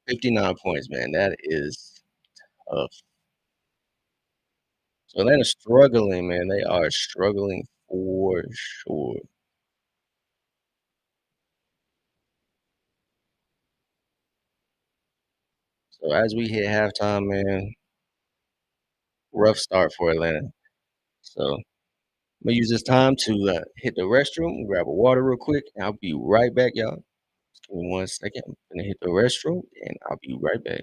59 points, man. That is tough. So Atlanta's struggling, man. They are struggling for sure. So as we hit halftime, man, rough start for Atlanta. So I'm gonna use this time to hit the restroom, grab a water real quick, and I'll be right back, y'all. Just give me 1 second. I'm gonna hit the restroom, and I'll be right back.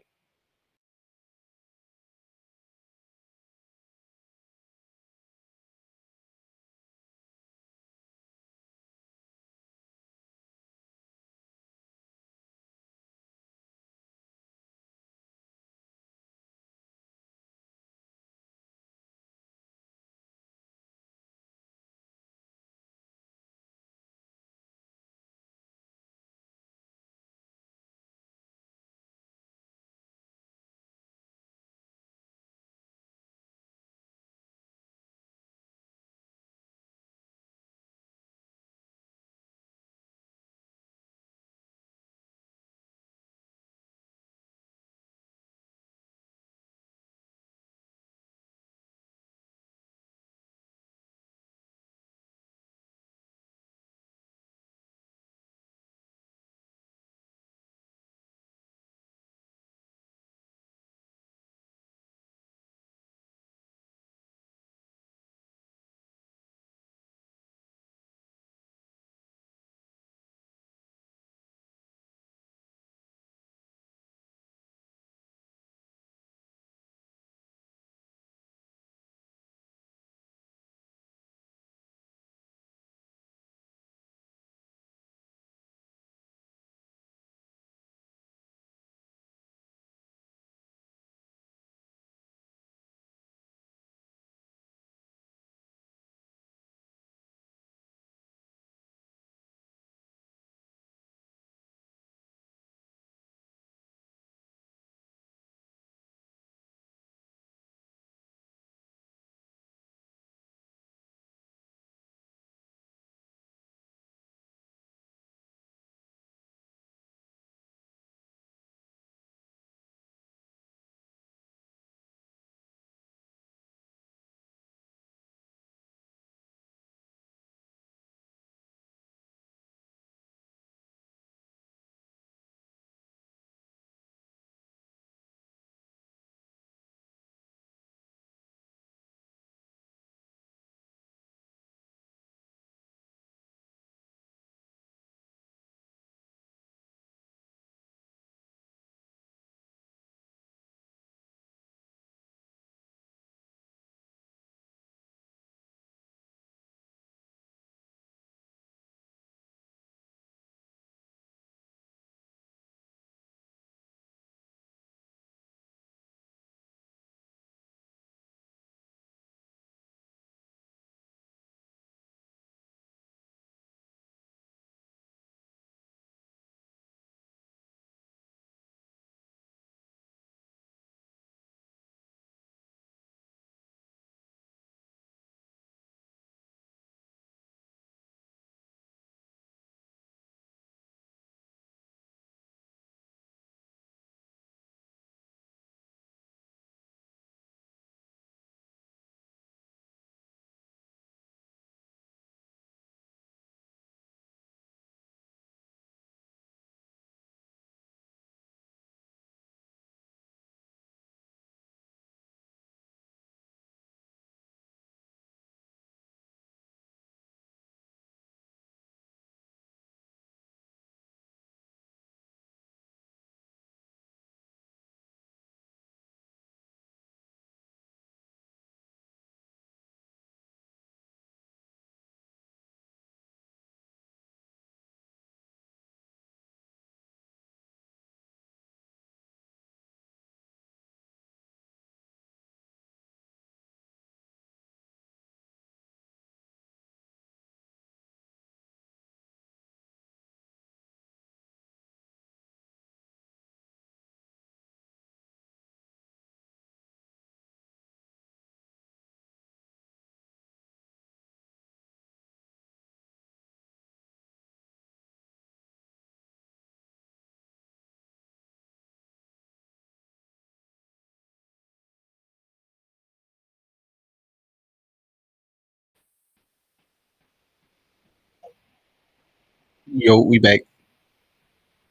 Yo, we back.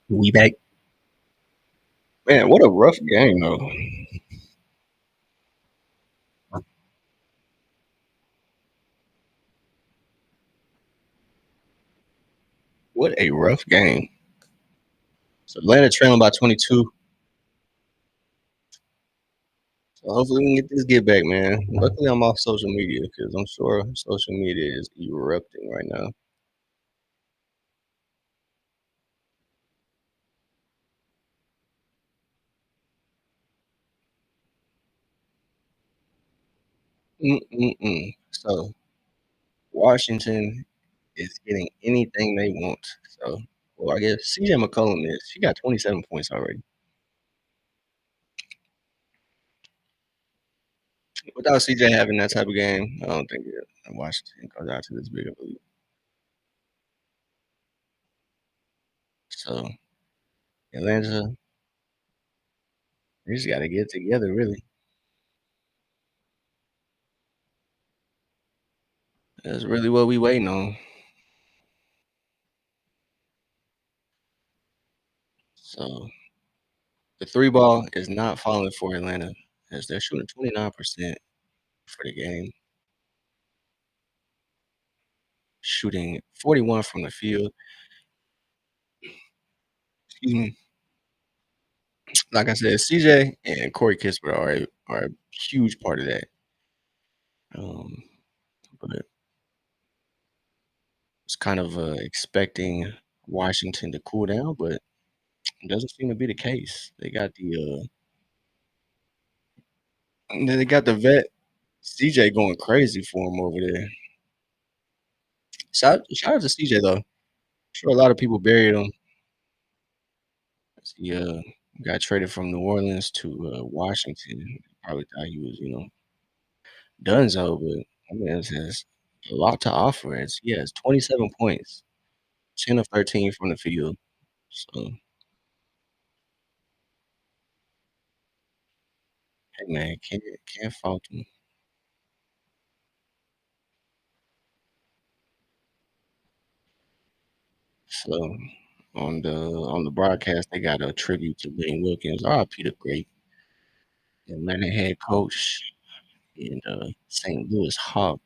We back. Man, what a rough game though. What a rough game. So Atlanta trailing by 22. So hopefully we can get this get back, man. Luckily I'm off social media because I'm sure social media is erupting right now. Mm-mm-mm. So Washington is getting anything they want. So, well, I guess CJ McCollum is. She got 27 points already. Without CJ having that type of game, I don't think Washington goes out to this big of a lead. So Atlanta, they just got to get it together, really. That's really what we waiting on. So the three ball is not falling for Atlanta as they're shooting 29% for the game, shooting 41 from the field. Excuse me. Like I said, CJ and Corey Kispert are a huge part of that. Um, but it's kind of expecting Washington to cool down, but it doesn't seem to be the case. They got the vet CJ going crazy for him over there. Shout out to CJ though. Sure, a lot of people buried him. He got traded from New Orleans to Washington. Probably thought he was, donezo, but I mean, it has a lot to offer. As he has 27 points, 10 of 13 from the field. So, hey man, can't fault him. So, on the broadcast, they got a tribute to Lane Wilkins, R.I.P. the great Atlanta head coach and St. Louis Hawk.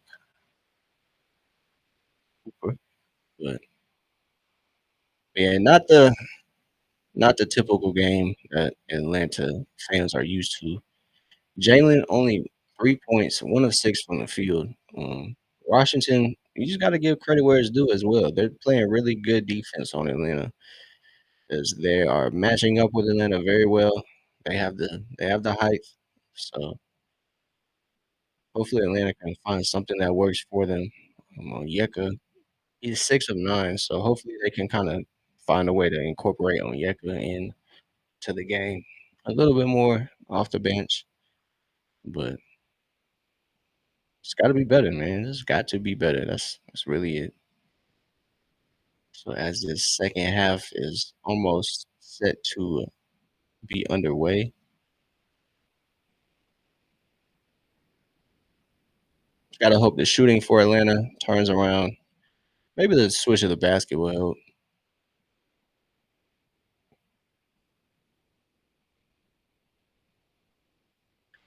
But yeah, not the typical game that Atlanta fans are used to. Jalen only 3 points, 1 of 6 from the field. Washington, you just got to give credit where it's due as well. They're playing really good defense on Atlanta as they are matching up with Atlanta very well. They have the height, so hopefully Atlanta can find something that works for them. Onyeka, he's 6 of 9, so hopefully they can kind of find a way to incorporate Onyeka into the game a little bit more off the bench, but it's got to be better, man. It's got to be better. That's really it. So as this second half is almost set to be underway, gotta hope the shooting for Atlanta turns around. Maybe the switch of the basket will help.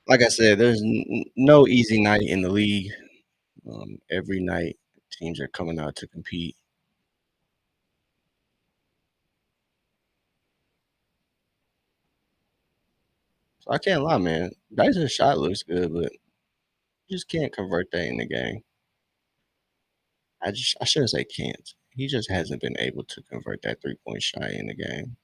Like I said, there's no easy night in the league. Every night, teams are coming out to compete. So I can't lie, man. Dyson's shot looks good, but you just can't convert that in the game. I shouldn't say can't. He just hasn't been able to convert that 3-point shot in the game.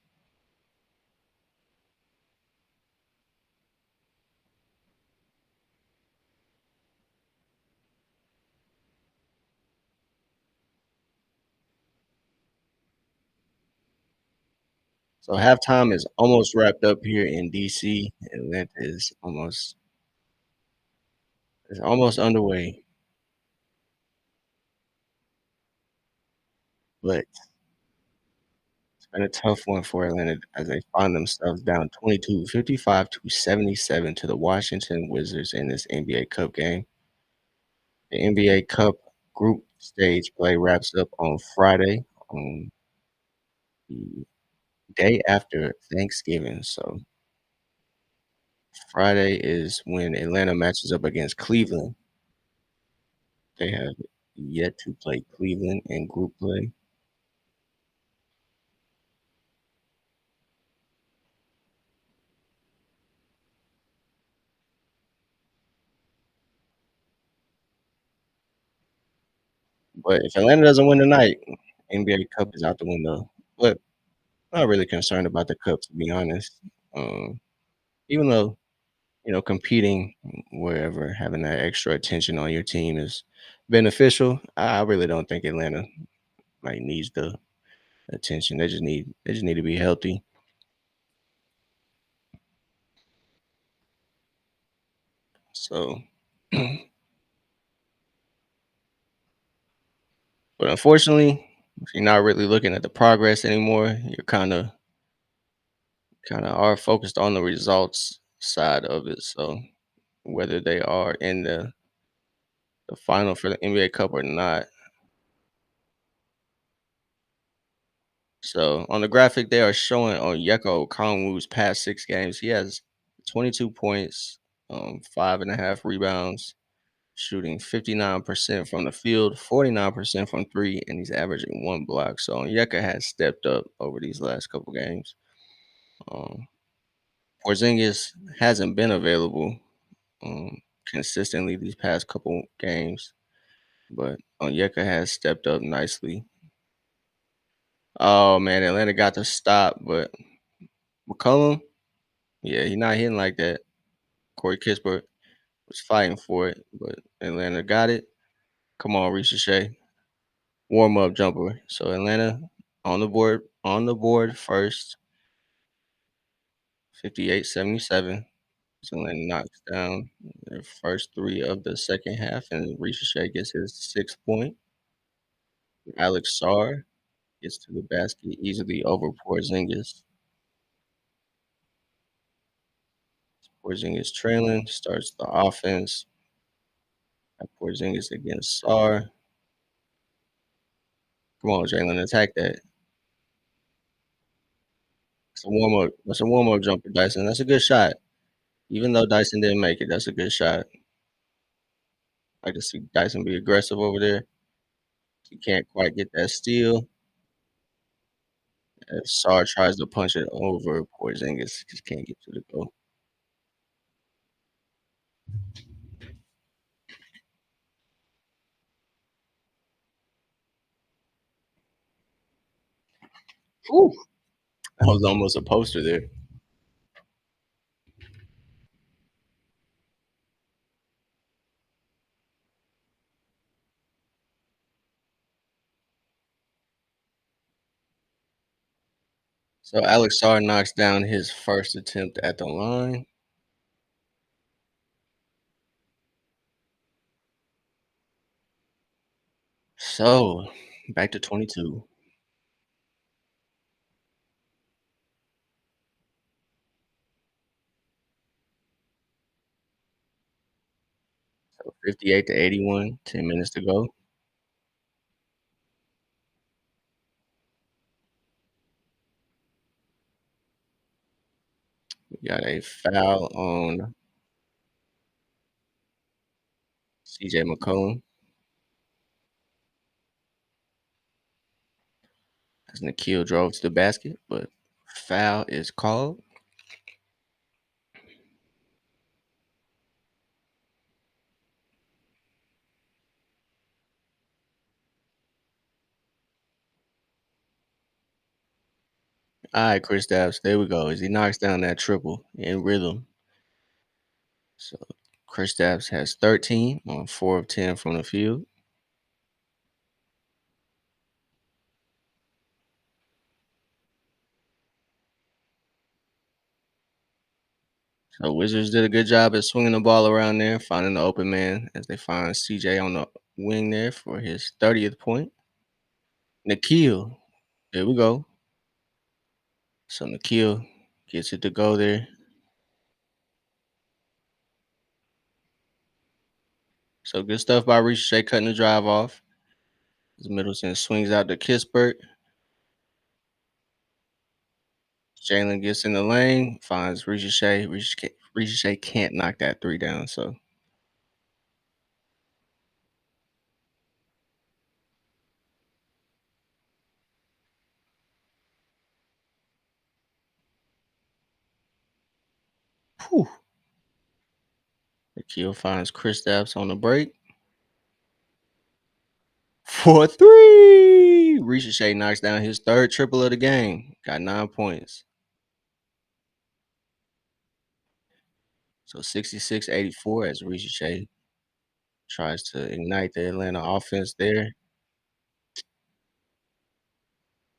So halftime is almost wrapped up here in DC. Atlanta is almost underway, but it's been a tough one for Atlanta as they find themselves down 22, 55 to 77 to the Washington Wizards in this NBA Cup game. The NBA Cup group stage play wraps up on Friday. the day after Thanksgiving. So Friday is when Atlanta matches up against Cleveland. They have yet to play Cleveland in group play. But if Atlanta doesn't win tonight, NBA Cup is out the window. But not really concerned about the cup, to be honest. Even though competing wherever, having that extra attention on your team is beneficial. I really don't think Atlanta like needs the attention. They just need to be healthy. So, but unfortunately, if you're not really looking at the progress anymore. You're kind of are focused on the results side of it. So whether they are in the final for the NBA Cup or not. So on the graphic, they are showing on Yeko Kongwu's past 6 games. He has 22 points, 5.5 rebounds, shooting 59% from the field, 49% from three, and he's averaging 1 block. So Onyeka has stepped up over these last couple games. Um, Porzingis hasn't been available consistently these past couple games, but Onyeka has stepped up nicely. Oh man, Atlanta got the stop, but McCollum, yeah, he not hitting like that. Corey Kispert was fighting for it, but Atlanta got it. Come on, Ricochet. Warm up jumper. So Atlanta on the board first, 58-77. So Atlanta knocks down their first three of the second half, and Ricochet gets his 6th point. Alex Sarr gets to the basket easily over Porzingis. Porzingis trailing, starts the offense. Porzingis against Sarr. Come on, Jalen, attack that. It's a warm up. That's a warm up jumper, Dyson. That's a good shot. Even though Dyson didn't make it, that's a good shot. I can see Dyson be aggressive over there. He can't quite get that steal. As Sarr tries to punch it over, Porzingis just can't get to the goal. Ooh. That was almost a poster there. So Alex Sarr knocks down his first attempt at the line. So back to 22. So 58-81, 10 minutes to go. We got a foul on CJ McCollum as Nikhil drove to the basket, but foul is called. All right, Chris Dabbs, there we go. As he knocks down that triple in rhythm. So Chris Dabbs has 13 on 4 of 10 from the field. So Wizards did a good job at swinging the ball around there, finding the open man as they find CJ on the wing there for his 30th point. Nikhil, there we go. So Nikhil gets it to go there. So good stuff by Ricochet cutting the drive off. As Middleton swings out to Kispert. Jalen gets in the lane, finds Ricochet. Ricochet can't knock that three down. So, whew. Akil finds Kristaps on the break for three. Ricochet knocks down his third triple of the game. Got 9 points. So 66-84 as Ricochet tries to ignite the Atlanta offense there.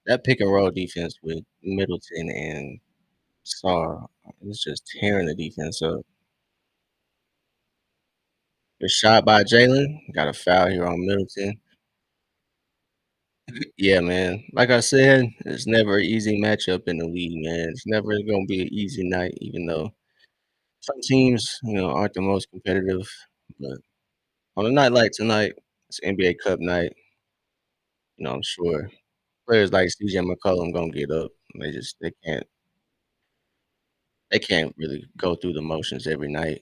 That pick and roll defense with Middleton and Sarr is just tearing the defense up. The shot by Jalen. Got a foul here on Middleton. Yeah, man. Like I said, it's never an easy matchup in the league, man. It's never gonna be an easy night, even though some teams, aren't the most competitive. But on a night like tonight, it's NBA Cup night. I'm sure players like CJ McCollum gonna get up. They can't really go through the motions every night.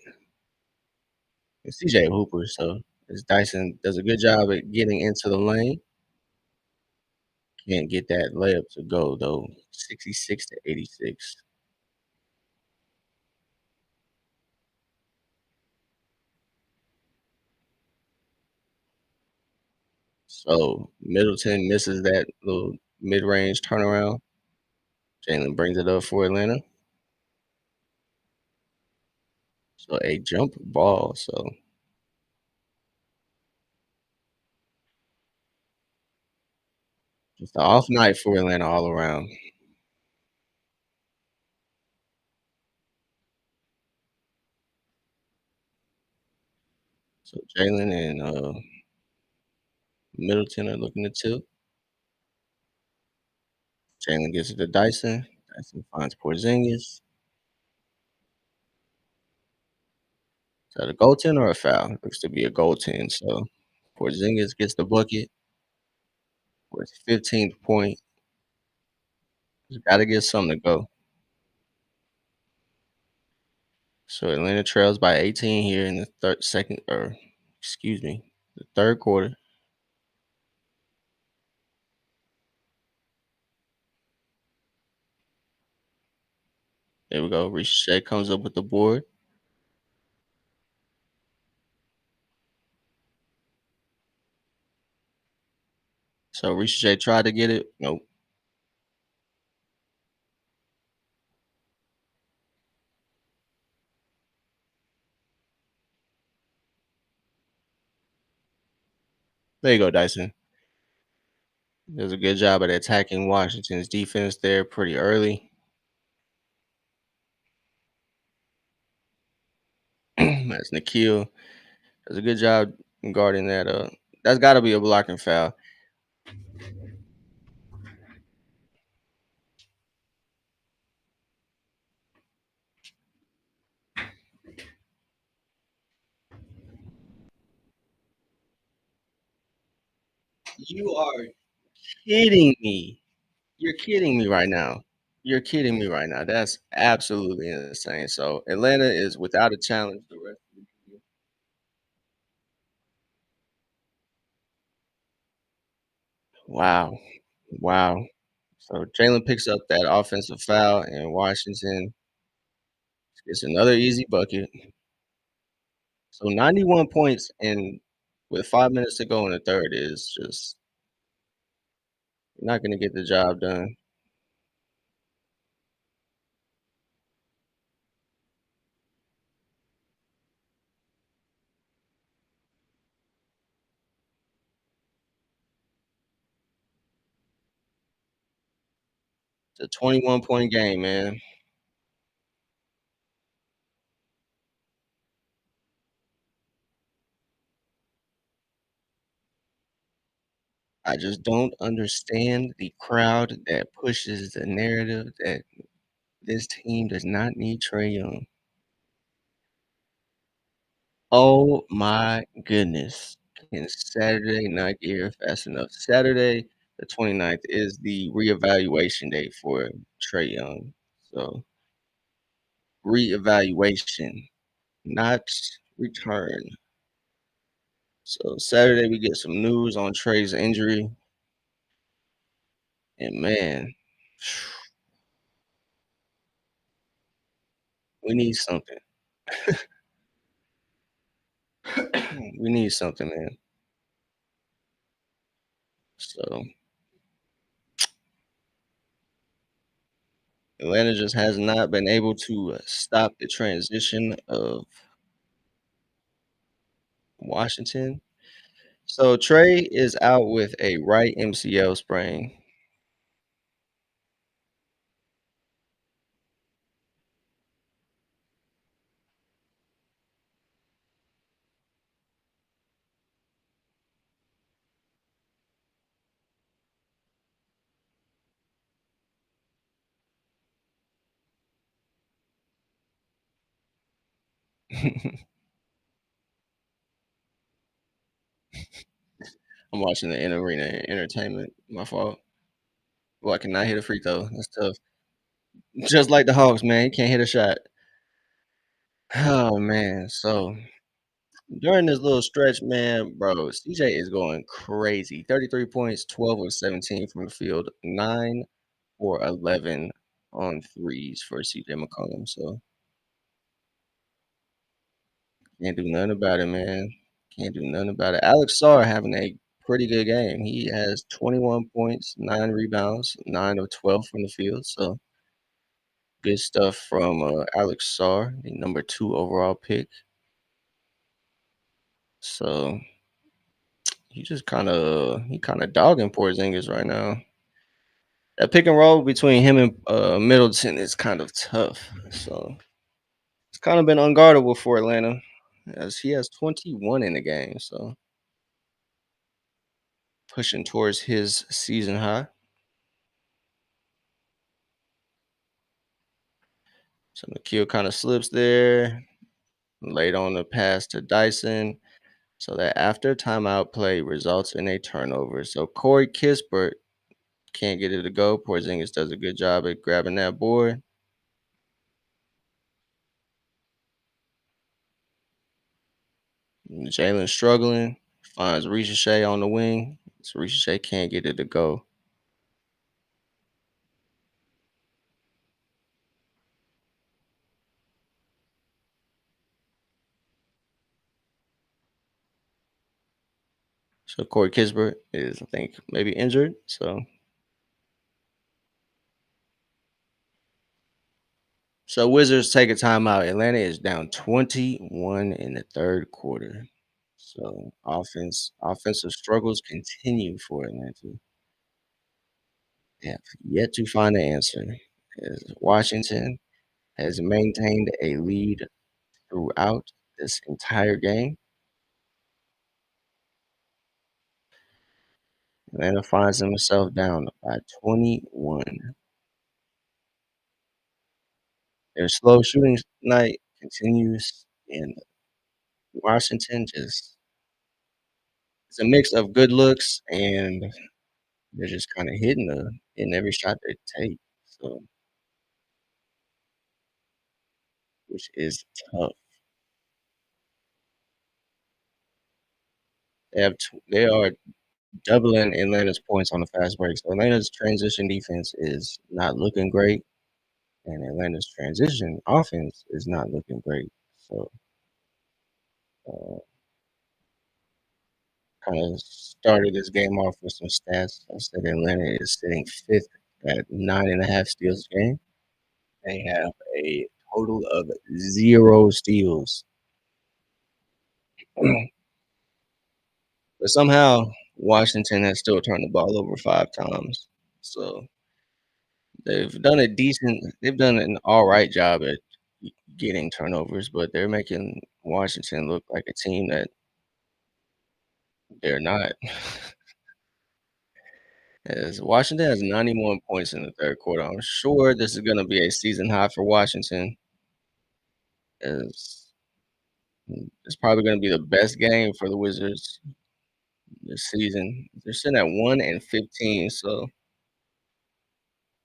It's CJ Hooper, so as Dyson does a good job at getting into the lane. Can't get that layup to go though. 66-86. So Middleton misses that little mid-range turnaround. Jalen brings it up for Atlanta. So a jump ball. So just an off night for Atlanta all around. So Jalen and Middleton are looking to tilt. Jalen gets it to Dyson. Dyson finds Porzingis. Is that a goaltend or a foul? Looks to be a goaltend. So Porzingis gets the bucket for his 15th point. He's got to get something to go. So Atlanta trails by 18 here in the the third quarter. There we go. Ricochet comes up with the board. So Ricochet tried to get it. Nope. There you go, Dyson. Does a good job at attacking Washington's defense there pretty early. That's Nikhil. Does a good job guarding that. That's got to be a blocking foul. You are kidding me. You're kidding me right now. You're kidding me right now. That's absolutely insane. So Atlanta is without a challenge the rest of the year. Wow. Wow. So Jalen picks up that offensive foul, and Washington gets another easy bucket. So 91 points, and with 5 minutes to go in the third is just not going to get the job done. It's a 21-point game, man. I just don't understand the crowd that pushes the narrative that this team does not need Trey Young. Oh my goodness. Can Saturday not get here fast enough? Saturday, the 29th, is the reevaluation date for Trey Young. So reevaluation, not return. So Saturday we get some news on Trey's injury, and man, we need something. We need something, man. So Atlanta just has not been able to stop the transition of Washington. So Trey is out with a right MCL sprain. I'm watching the in arena entertainment. My fault. Well, I cannot hit a free throw. That's tough. Just like the Hawks, man. He can't hit a shot. Oh man. So during this little stretch, man, bro, CJ is going crazy. 33 points, 12 of 17 from the field, 9 or 11 on threes for CJ McCollum. So can't do nothing about it, man. Can't do nothing about it. Alex Sarr having a pretty good game. He has 21 points, 9 rebounds, 9 of 12 from the field. So good stuff from Alex Sarr, the number 2 overall pick. So he kind of dogging Porzingis right now. That pick and roll between him and Middleton is kind of tough. So it's kind of been unguardable for Atlanta, as he has 21 in the game. So pushing towards his season high. So Nikhil kind of slips there, laid on the pass to Dyson. So that after timeout play results in a turnover. So Corey Kispert can't get it to go. Porzingis does a good job at grabbing that board. Jalen struggling, finds Ricochet on the wing. So Ricochet can't get it to go. So Corey Kispert is, I think, maybe injured. So Wizards take a timeout. Atlanta is down 21 in the third quarter. So offensive struggles continue for Atlanta. They have yet to find an answer, as Washington has maintained a lead throughout this entire game. Atlanta finds themselves down by 21. Their slow shooting night continues, and Washington just it's a mix of good looks and they're just kind of hitting every shot they take. So which is tough. They are doubling Atlanta's points on the fast break. So Atlanta's transition defense is not looking great, and Atlanta's transition offense is not looking great. So uh, kind of started this game off with some stats. I said Atlanta is sitting fifth at 9.5 steals a game. They have a total of 0 steals. But somehow Washington has still turned the ball over 5 times. So they've done an all right job at getting turnovers, but they're making Washington look like a team that they're not. As Washington has 91 points in the third quarter. I'm sure this is gonna be a season high for Washington, as it's probably gonna be the best game for the Wizards this season. They're sitting at 1-15, so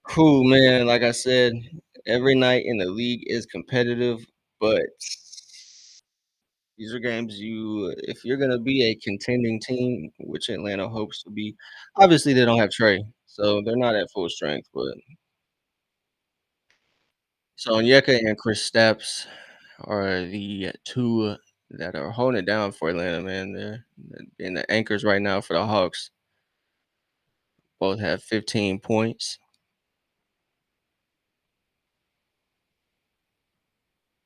cool, man. Like I said, Every night in the league is competitive, but these are games if you're gonna be a contending team, which Atlanta hopes to be, obviously they don't have Trey, so they're not at full strength. But so Onyeka and Chris Stapps are the two that are holding it down for Atlanta, man. They're being the anchors right now for the Hawks. Both have 15 points.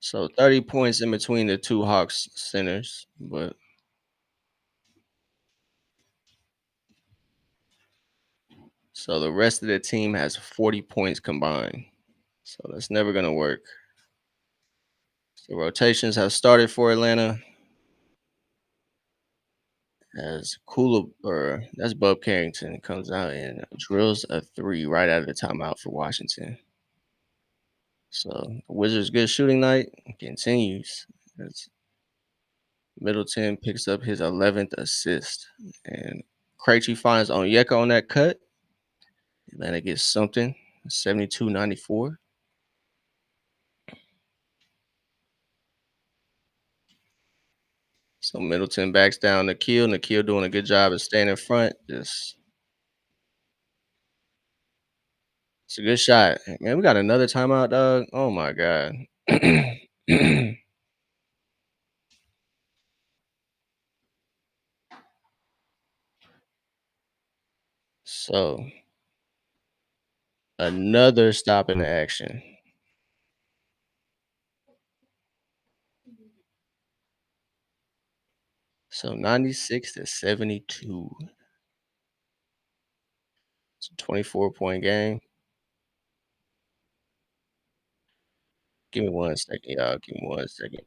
So 30 points in between the two Hawks centers. But so the rest of the team has 40 points combined. So that's never gonna work. So rotations have started for Atlanta as Kula or that's Bub Carrington comes out and drills a three right out of the timeout for Washington. So the Wizards' good shooting night continues as Middleton picks up his 11th assist. And Krejci finds Onyeka on that cut. Atlanta gets something, 72-94. So Middleton backs down Nikhil. Nikhil doing a good job of staying in front. Just it's a good shot. Man, we got another timeout, dog. Oh my god. So another stop in the action. So 96-72. It's a 24-point game. Give me 1 second, y'all. Give me 1 second.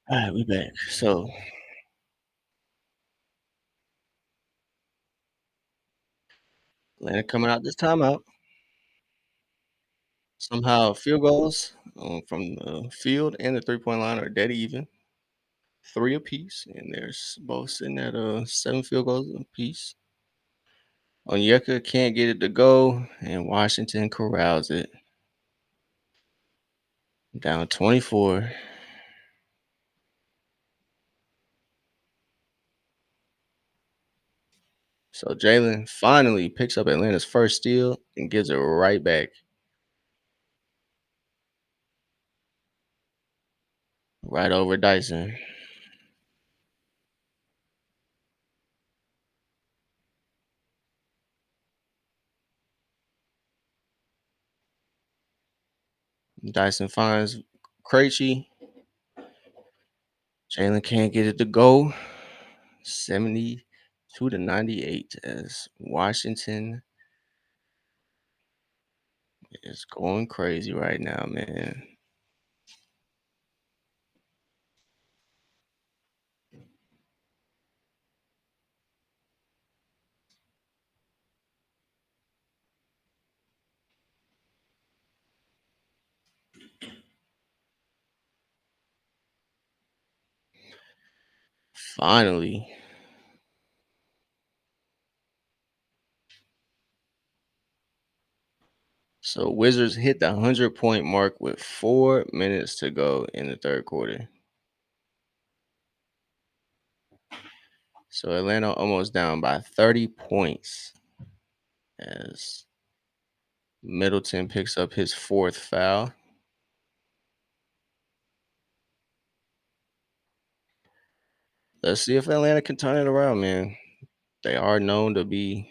All right, we back. So Atlanta coming out this timeout. Somehow field goals from the field and the 3-point line are dead even. 3 apiece, and they're both sitting at 7 field goals apiece. Onyeka can't get it to go, and Washington corrals it. Down 24. So Jalen finally picks up Atlanta's first steal and gives it right back. Right over Dyson. Dyson finds Krejci. Jalen can't get it to go. 72-98 as Washington is going crazy right now, man. Finally. So Wizards hit the 100-point mark with 4 minutes to go in the third quarter. So Atlanta almost down by 30 points as Middleton picks up his 4th foul. Let's see if Atlanta can turn it around, man. They are known to be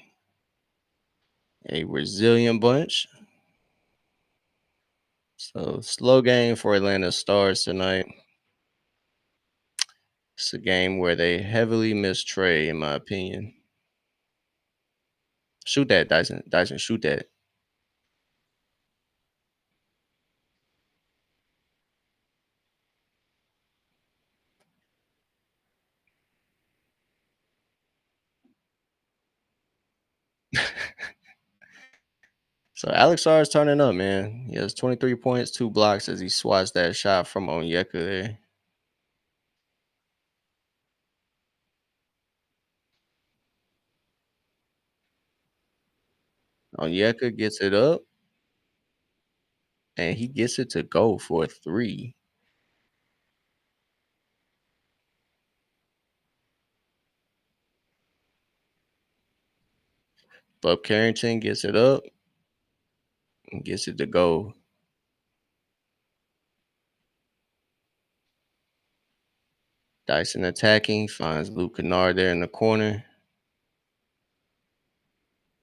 a resilient bunch. So slow game for Atlanta Stars tonight. It's a game where they heavily miss Trey, in my opinion. Shoot that, Dyson. Dyson, shoot that. So Alex R is turning up, man. He has 23 points, 2 blocks as he swats that shot from Onyeka there. Onyeka gets it up and he gets it to go for a three. Bub Carrington gets it up and gets it to go. Dyson attacking, finds Luke Kennard there in the corner.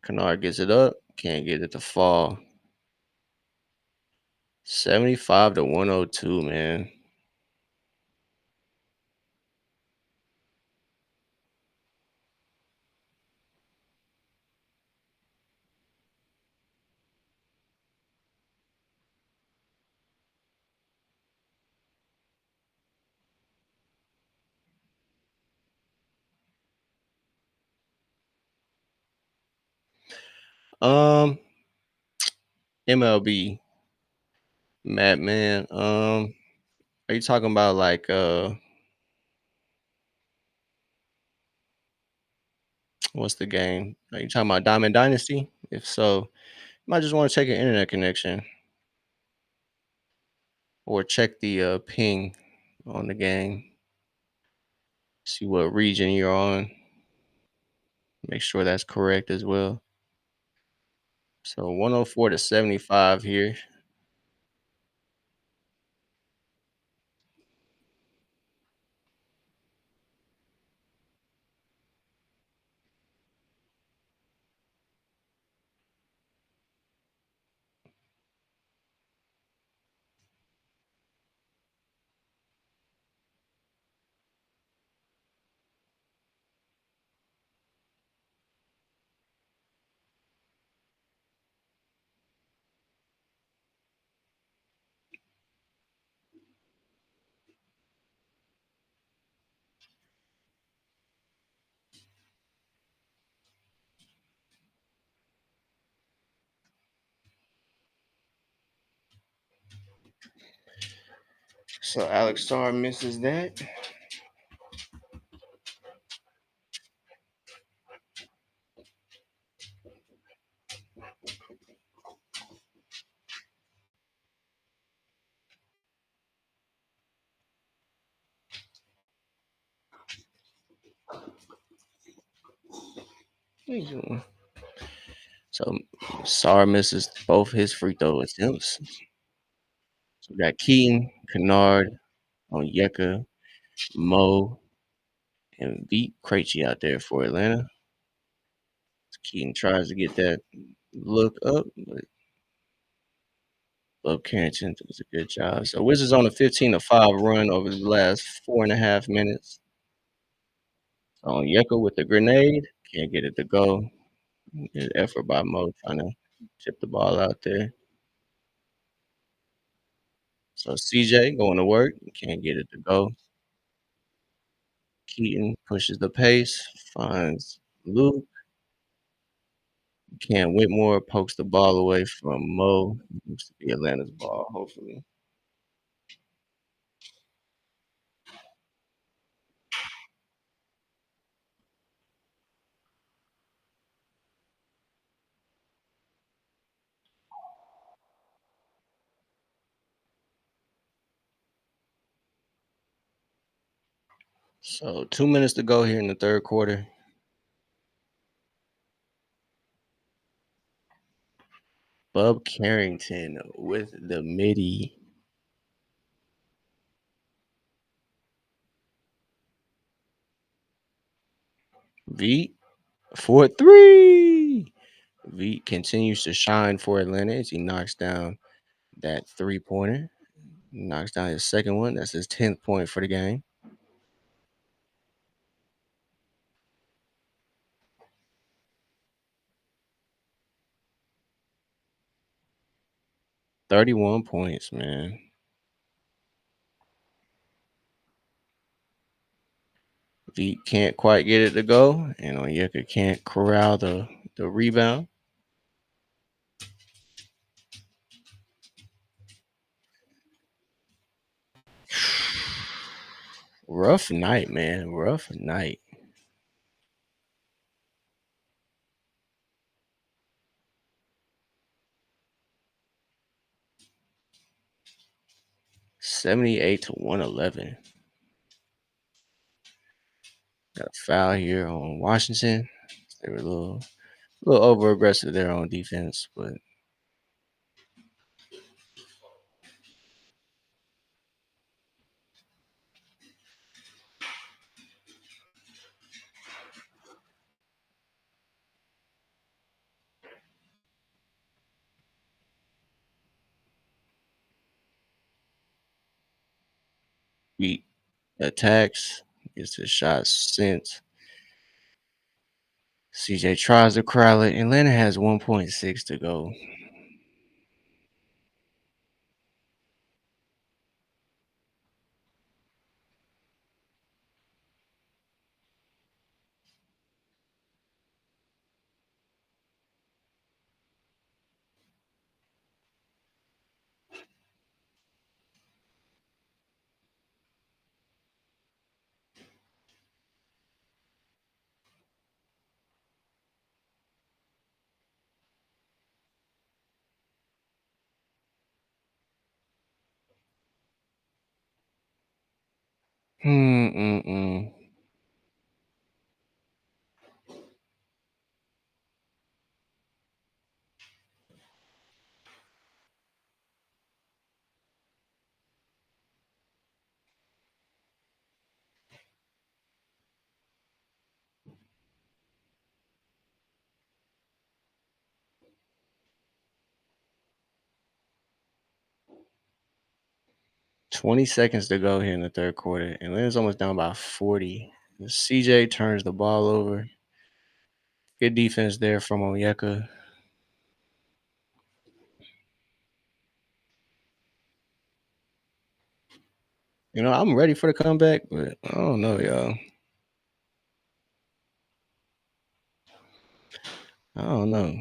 Kennard gets it up, can't get it to fall. 75 to 102, man. Um, MLB, Madman. Are you talking about like what's the game? Are you talking about Diamond Dynasty? If so, you might just want to check your internet connection or check the ping on the game. See what region you're on. Make sure that's correct as well. So 104 to 75 here. So Alex Starr misses that. So Sarr misses both his free throw attempts. So we got Keaton, Kennard, Onyeka, Mo, and Veet Krejci out there for Atlanta. Keaton tries to get that look up, but Bub Carrington does a good job. So Wizards on a 15-5 run over the last 4.5 minutes. Onyeka with the grenade, can't get it to go. Good effort by Mo trying to tip the ball out there. So CJ going to work, can't get it to go. Keaton pushes the pace, finds Luke. Cam Whitmore pokes the ball away from Mo. Looks to be Atlanta's ball, hopefully. So 2 minutes to go here in the third quarter. Bub Carrington with the midi. V for three. V continues to shine for Atlanta as he knocks down that three-pointer. Knocks down his second one. That's his 10th point for the game. 31 points, man. Veet can't quite get it to go, and Onyeka can't corral the rebound. Rough night, man. Rough night. 78 to 111. Got a foul here on Washington. They were a little over aggressive there on defense, but Veet attacks, gets his shot sent. CJ tries to corral it. Atlanta has 1.6 to go. Mm-mm-mm. 20 seconds to go here in the third quarter. Atlanta's almost down by 40. CJ turns the ball over. Good defense there from Onyeka. I'm ready for the comeback, but I don't know, y'all. I don't know.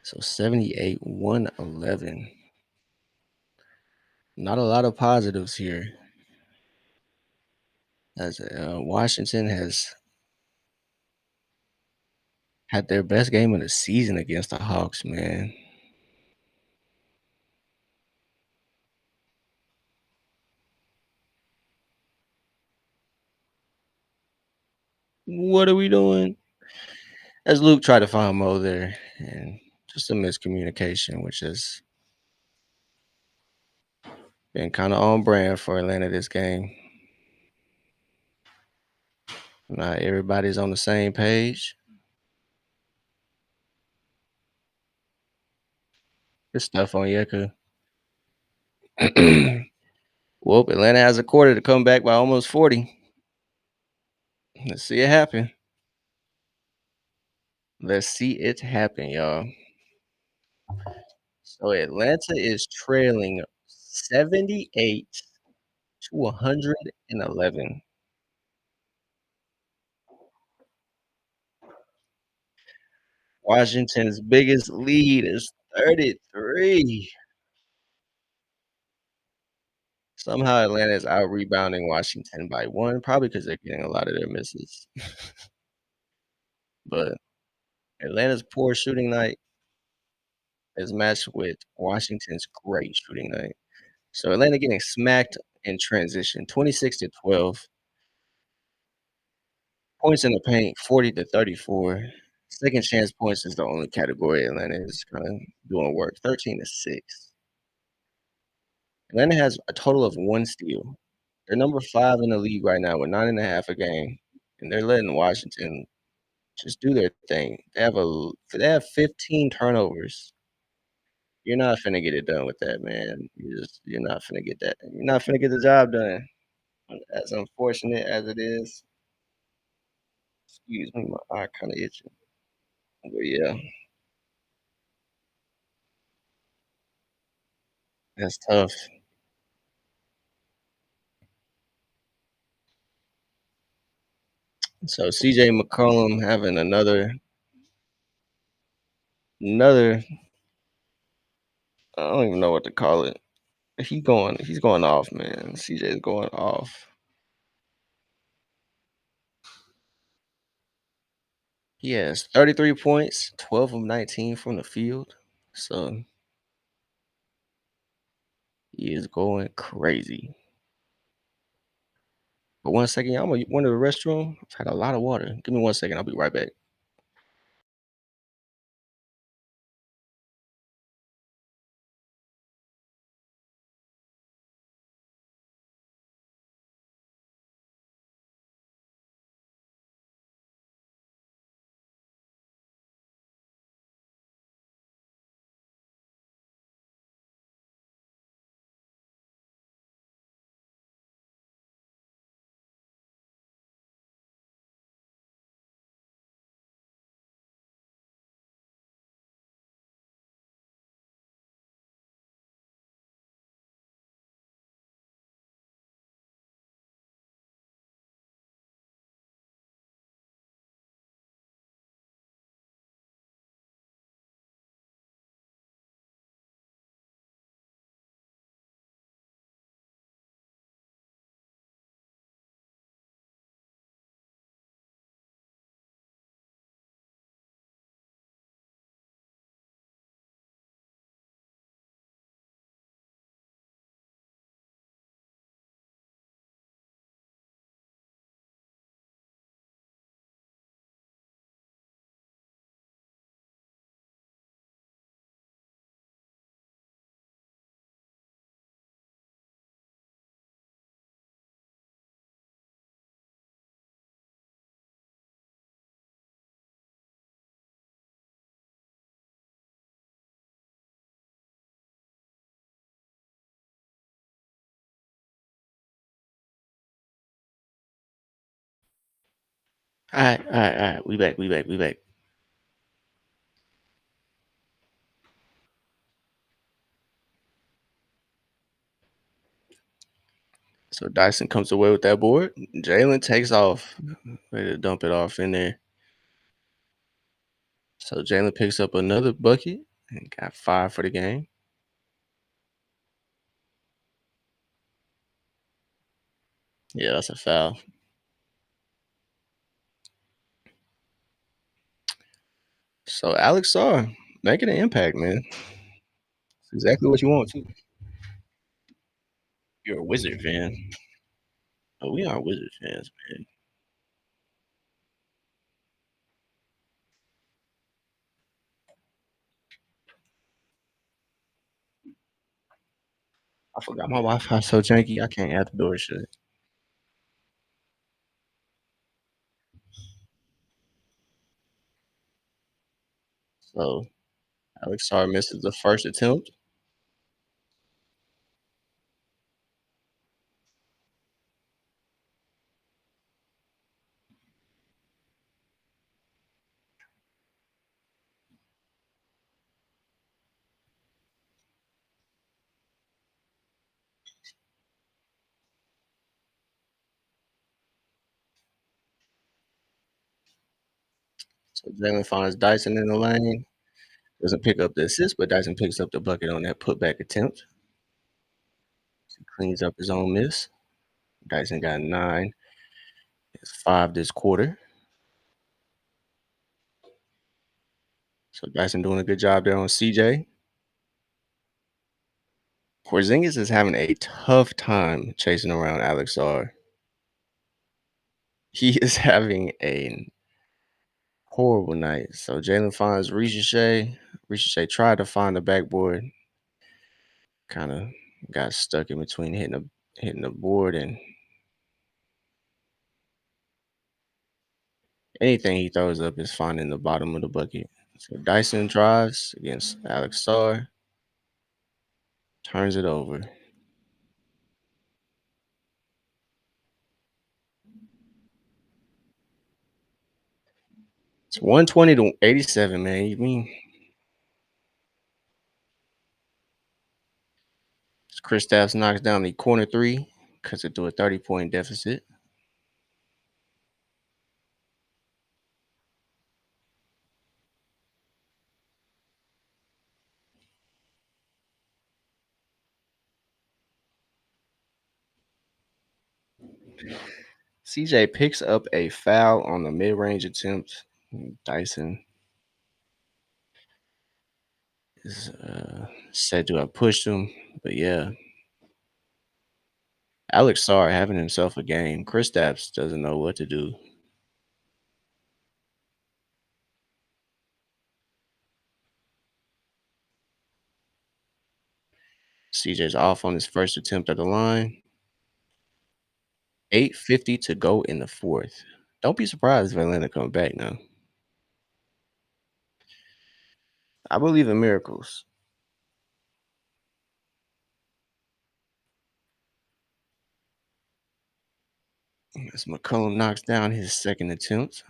So 78, 111. Not a lot of positives here. As Washington has had their best game of the season against the Hawks, man. What are we doing? As Luke tried to find Mo there, and just a miscommunication, which has been kind of on brand for Atlanta this game. Not everybody's on the same page. Good stuff on Yeka. Well, Atlanta has a quarter to come back by almost 40. Let's see it happen. Let's see it happen, y'all. So Atlanta is trailing 78 to 111. Washington's biggest lead is 33. Somehow Atlanta is out rebounding Washington by one, probably because they're getting a lot of their misses. But Atlanta's poor shooting night is matched with Washington's great shooting night. So Atlanta getting smacked in transition, 26 to 12. Points in the paint, 40 to 34. Second chance points is the only category Atlanta is kind of doing work, 13 to 6. Atlanta has a total of one steal. They're number 5 in the league right now with 9.5 a game, and they're letting Washington Just do their thing. They have 15 turnovers. You're not finna get it done with that, man. You're not finna get that. You're not finna get the job done. As unfortunate as it is, excuse me, my eye kinda itching. But yeah, that's tough. So CJ McCollum having another I don't even know what to call it. He's going off, man. CJ's going off. He has 33 points, 12 of 19 from the field. So he is going crazy. But one second, I'm gonna one to the restroom. I've had a lot of water. Give me one second. I'll be right back. All right. We back. So Dyson comes away with that board. Jalen takes off. Ready to dump it off in there. So Jalen picks up another bucket and got 5 for the game. Yeah, that's a foul. So Alex Sarr making an impact, man. It's exactly what you want too. You're a Wizard fan. Oh, we are Wizard fans, man. I forgot my Wi-Fi so janky. I can't have the door shut. So Alex Sarr misses the first attempt. So Jalen finds Dyson in the lane. Doesn't pick up the assist, but Dyson picks up the bucket on that putback attempt. He cleans up his own miss. Dyson got 9. It's 5 this quarter. So Dyson doing a good job there on CJ. Porzingis is having a tough time chasing around Alex R. He is having a horrible night. So Jalen finds Ricochet. Ricochet tried to find the backboard, kind of got stuck in between hitting the board and Anything he throws up is finding the bottom of the bucket. So Dyson drives against Alex Starr, turns it over. It's 120 to 87, man. You mean Kristaps knocks down the corner three, cuts it to a 30-point deficit. CJ picks up a foul on the mid-range attempt. Dyson is said to have pushed him, but yeah, Alex Sarr having himself a game. Kristaps doesn't know what to do. CJ's off on his first attempt at the line. 8:50 to go in the fourth. Don't be surprised if Atlanta come back now. I believe in miracles. As McCollum knocks down his second attempt.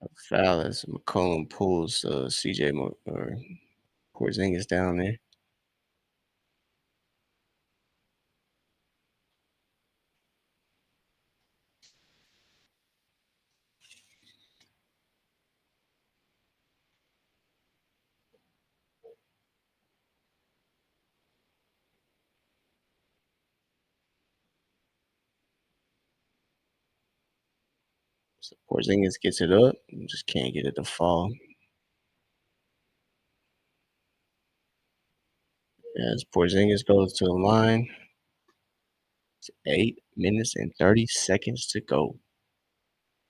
A foul as McCollum pulls CJ or Porzingis down there. So Porzingis gets it up, just can't get it to fall. As Porzingis goes to the line, it's 8 minutes and 30 seconds to go.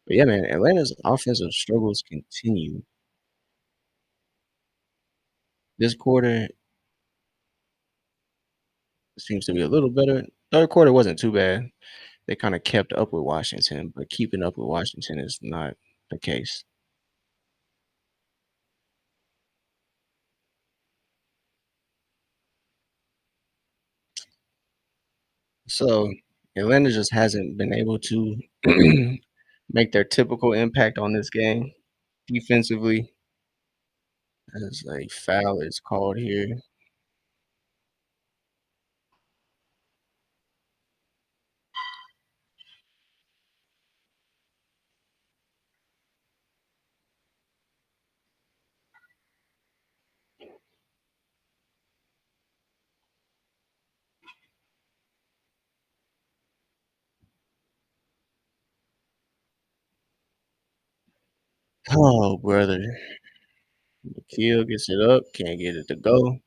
But yeah, man, Atlanta's offensive struggles continue. This quarter seems to be a little better. Third quarter wasn't too bad. They kind of kept up with Washington, but keeping up with Washington is not the case. So Atlanta just hasn't been able to make their typical impact on this game defensively. As a foul is called here. Oh, brother. Kill gets it up, can't get it to go.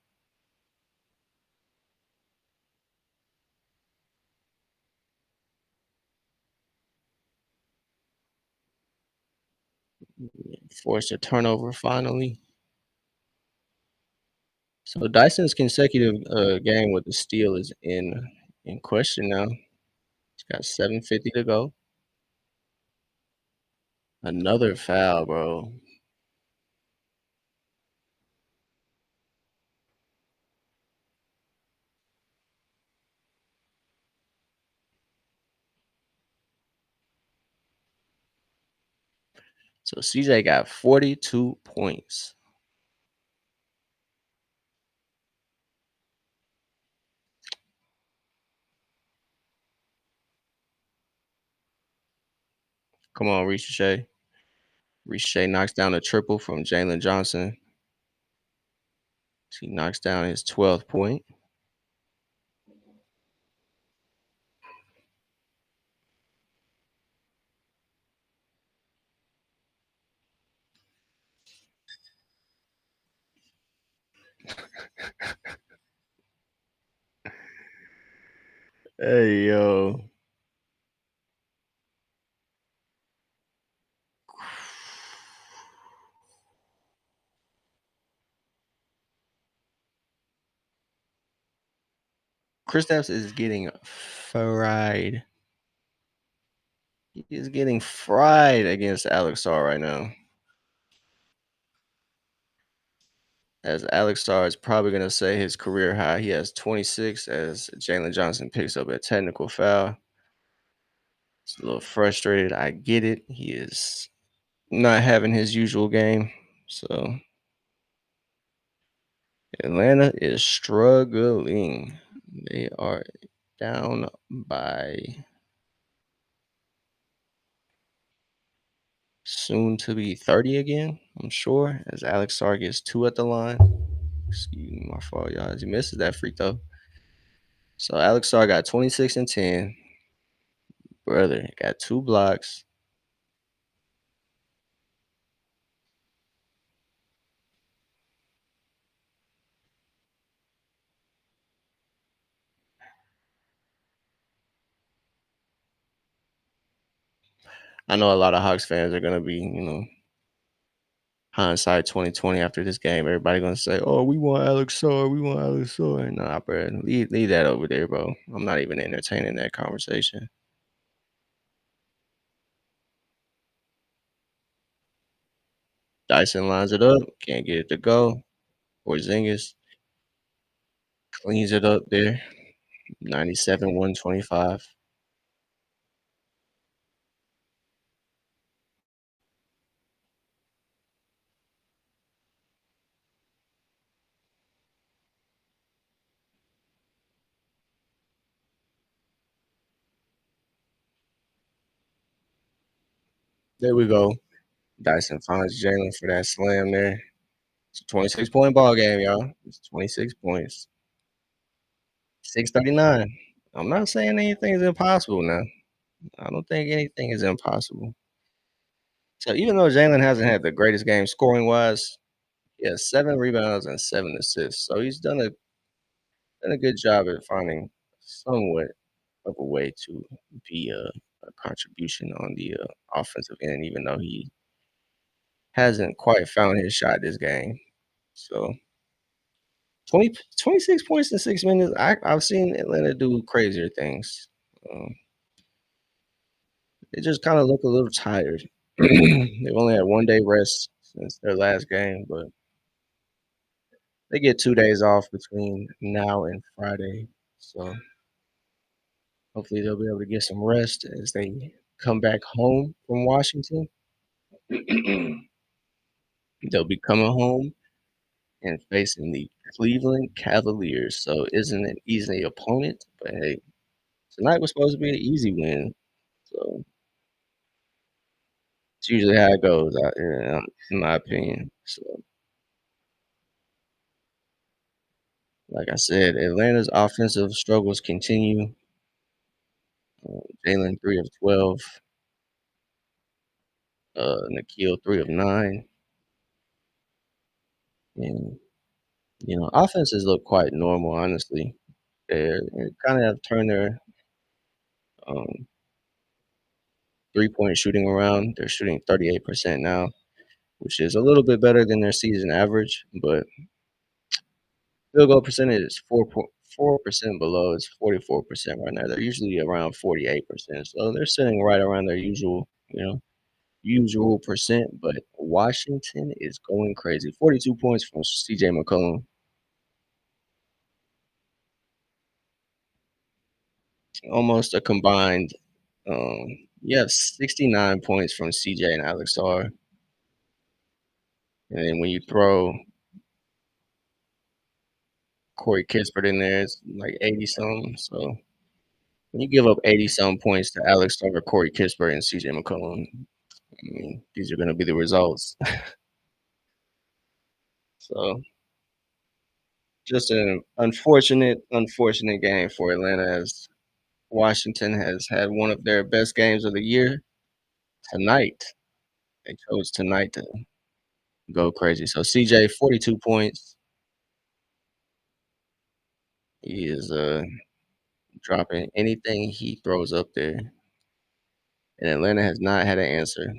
Force a turnover finally. So Dyson's consecutive game with the steal is in question now. He's got 7:50 to go. Another foul, bro. So CJ got 42 points. Come on, Ricochet. Ricochet knocks down a triple from Jalen Johnson. He knocks down his 12th point. Hey, yo. Kristaps is getting fried. He is getting fried against Alex Sarr right now. As Alex Sarr is probably going to say his career high. He has 26 as Jalen Johnson picks up a technical foul. He's a little frustrated. I get it. He is not having his usual game. So Atlanta is struggling. They are down by soon to be 30 again, I'm sure, as Alex Sarr gets two at the line. Excuse me, my fault, y'all. As he misses that free throw. So Alex Sarr got 26 and 10. Brother got two blocks. I know a lot of Hawks fans are gonna be, hindsight 2020 after this game. Everybody gonna say, "Oh, we want Alex Sarr. We want Alex Sarr." Nah, bro, leave that over there, bro. I'm not even entertaining that conversation. Dyson lines it up, can't get it to go. Porzingis cleans it up there. 97, 125. There we go. Dyson finds Jalen for that slam there. It's a 26-point ball game, y'all. It's 26 points. 6:39. I'm not saying anything is impossible now. I don't think anything is impossible. So even though Jalen hasn't had the greatest game scoring wise, he has 7 rebounds and 7 assists. So he's done a good job at finding somewhat of a way to be a contribution on the offensive end, even though he hasn't quite found his shot this game. So 26 points in 6 minutes. I've seen Atlanta do crazier things. Um, they just kind of look a little tired. They've only had 1 day rest since their last game, but they get 2 days off between now and Friday. So hopefully they'll be able to get some rest as they come back home from Washington. They'll be coming home and facing the Cleveland Cavaliers. So isn't an easy opponent, but hey, tonight was supposed to be an easy win. So it's usually how it goes out here, in my opinion. So, like I said, Atlanta's offensive struggles continue. Jalen 3 of 12, Nikhil 3 of 9, and offenses look quite normal. Honestly, they kind of have turned their um, 3-point shooting around. They're shooting 38% now, which is a little bit better than their season average, but field goal percentage is 4% below. It's 44% right now. They're usually around 48%. So they're sitting right around their usual percent. But Washington is going crazy. 42 points from CJ McCollum. Almost a combined. You have 69 points from CJ and Alex Sarr. And then when you throw Corey Kispert in there, it's like 80 something. So when you give up 80 some points to Alex Sarr, Corey Kispert, and CJ McCollum, I mean, these are going to be the results. So just an unfortunate game for Atlanta as Washington has had one of their best games of the year tonight. They chose tonight to go crazy. So CJ, 42 points. He is dropping anything he throws up there. And Atlanta has not had an answer.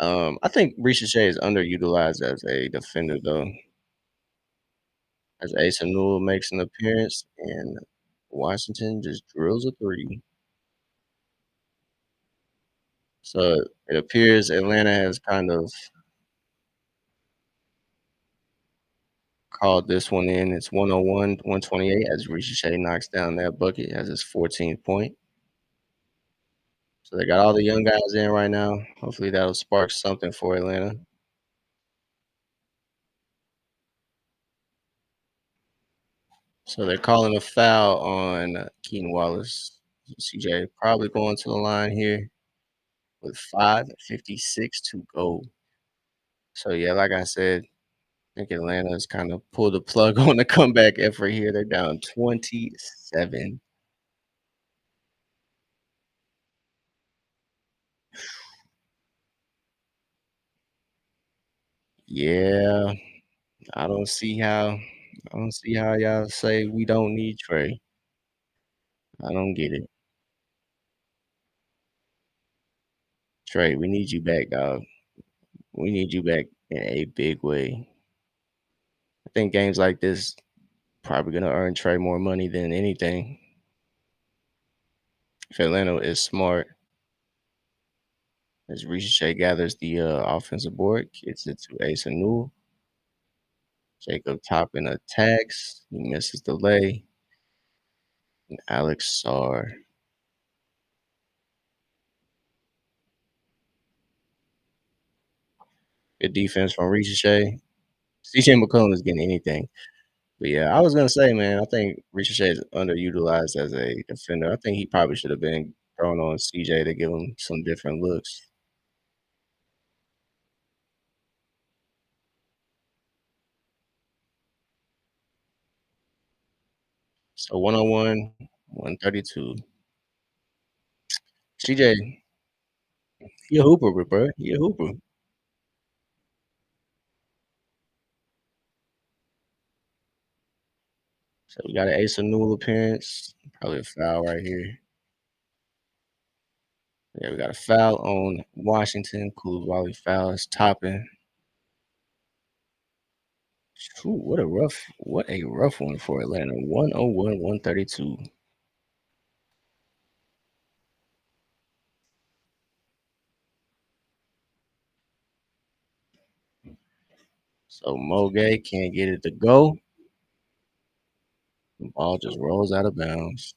I think Ricochet is underutilized as a defender, though, as Asa Newell makes an appearance and Washington just drills a three. So it appears Atlanta has kind of called this one in. It's 101-128 as Ricochet knocks down that bucket as his 14th point. So they got all the young guys in right now. Hopefully that'll spark something for Atlanta. So they're calling a foul on Keaton Wallace. CJ probably going to the line here with 5:56 to go. So yeah, like I said, I think Atlanta's kind of pulled the plug on the comeback effort here. They're down 27. Yeah, I don't see how y'all say we don't need Trey. I don't get it. Trey, we need you back, dog. We need you back in a big way. I think games like this probably gonna earn Trey more money than anything. If Atlanta is smart, as Ricochet gathers the offensive board, gets it to Ace Newell. Jacob Toppin attacks. He misses the lay. And Alex Sarr. Good defense from Ricochet. CJ McCollum is getting anything. But yeah, I was gonna say, man, I think Ricochet is underutilized as a defender. I think he probably should have been thrown on CJ to give him some different looks. So 101, 132. CJ, he a hooper, bro. He a hooper. So we got an Ace Newell appearance. Probably a foul right here. Yeah, we got a foul on Washington. Koulibaly foul is topping. Ooh, what a rough one for Atlanta. 101, 132. So Mogay can't get it to go. The ball just rolls out of bounds.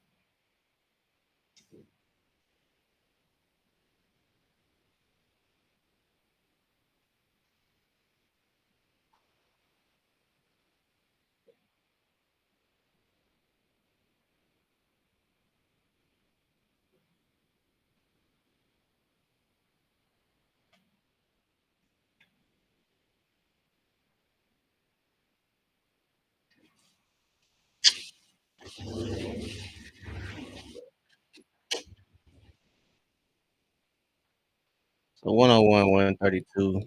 So 101, 132.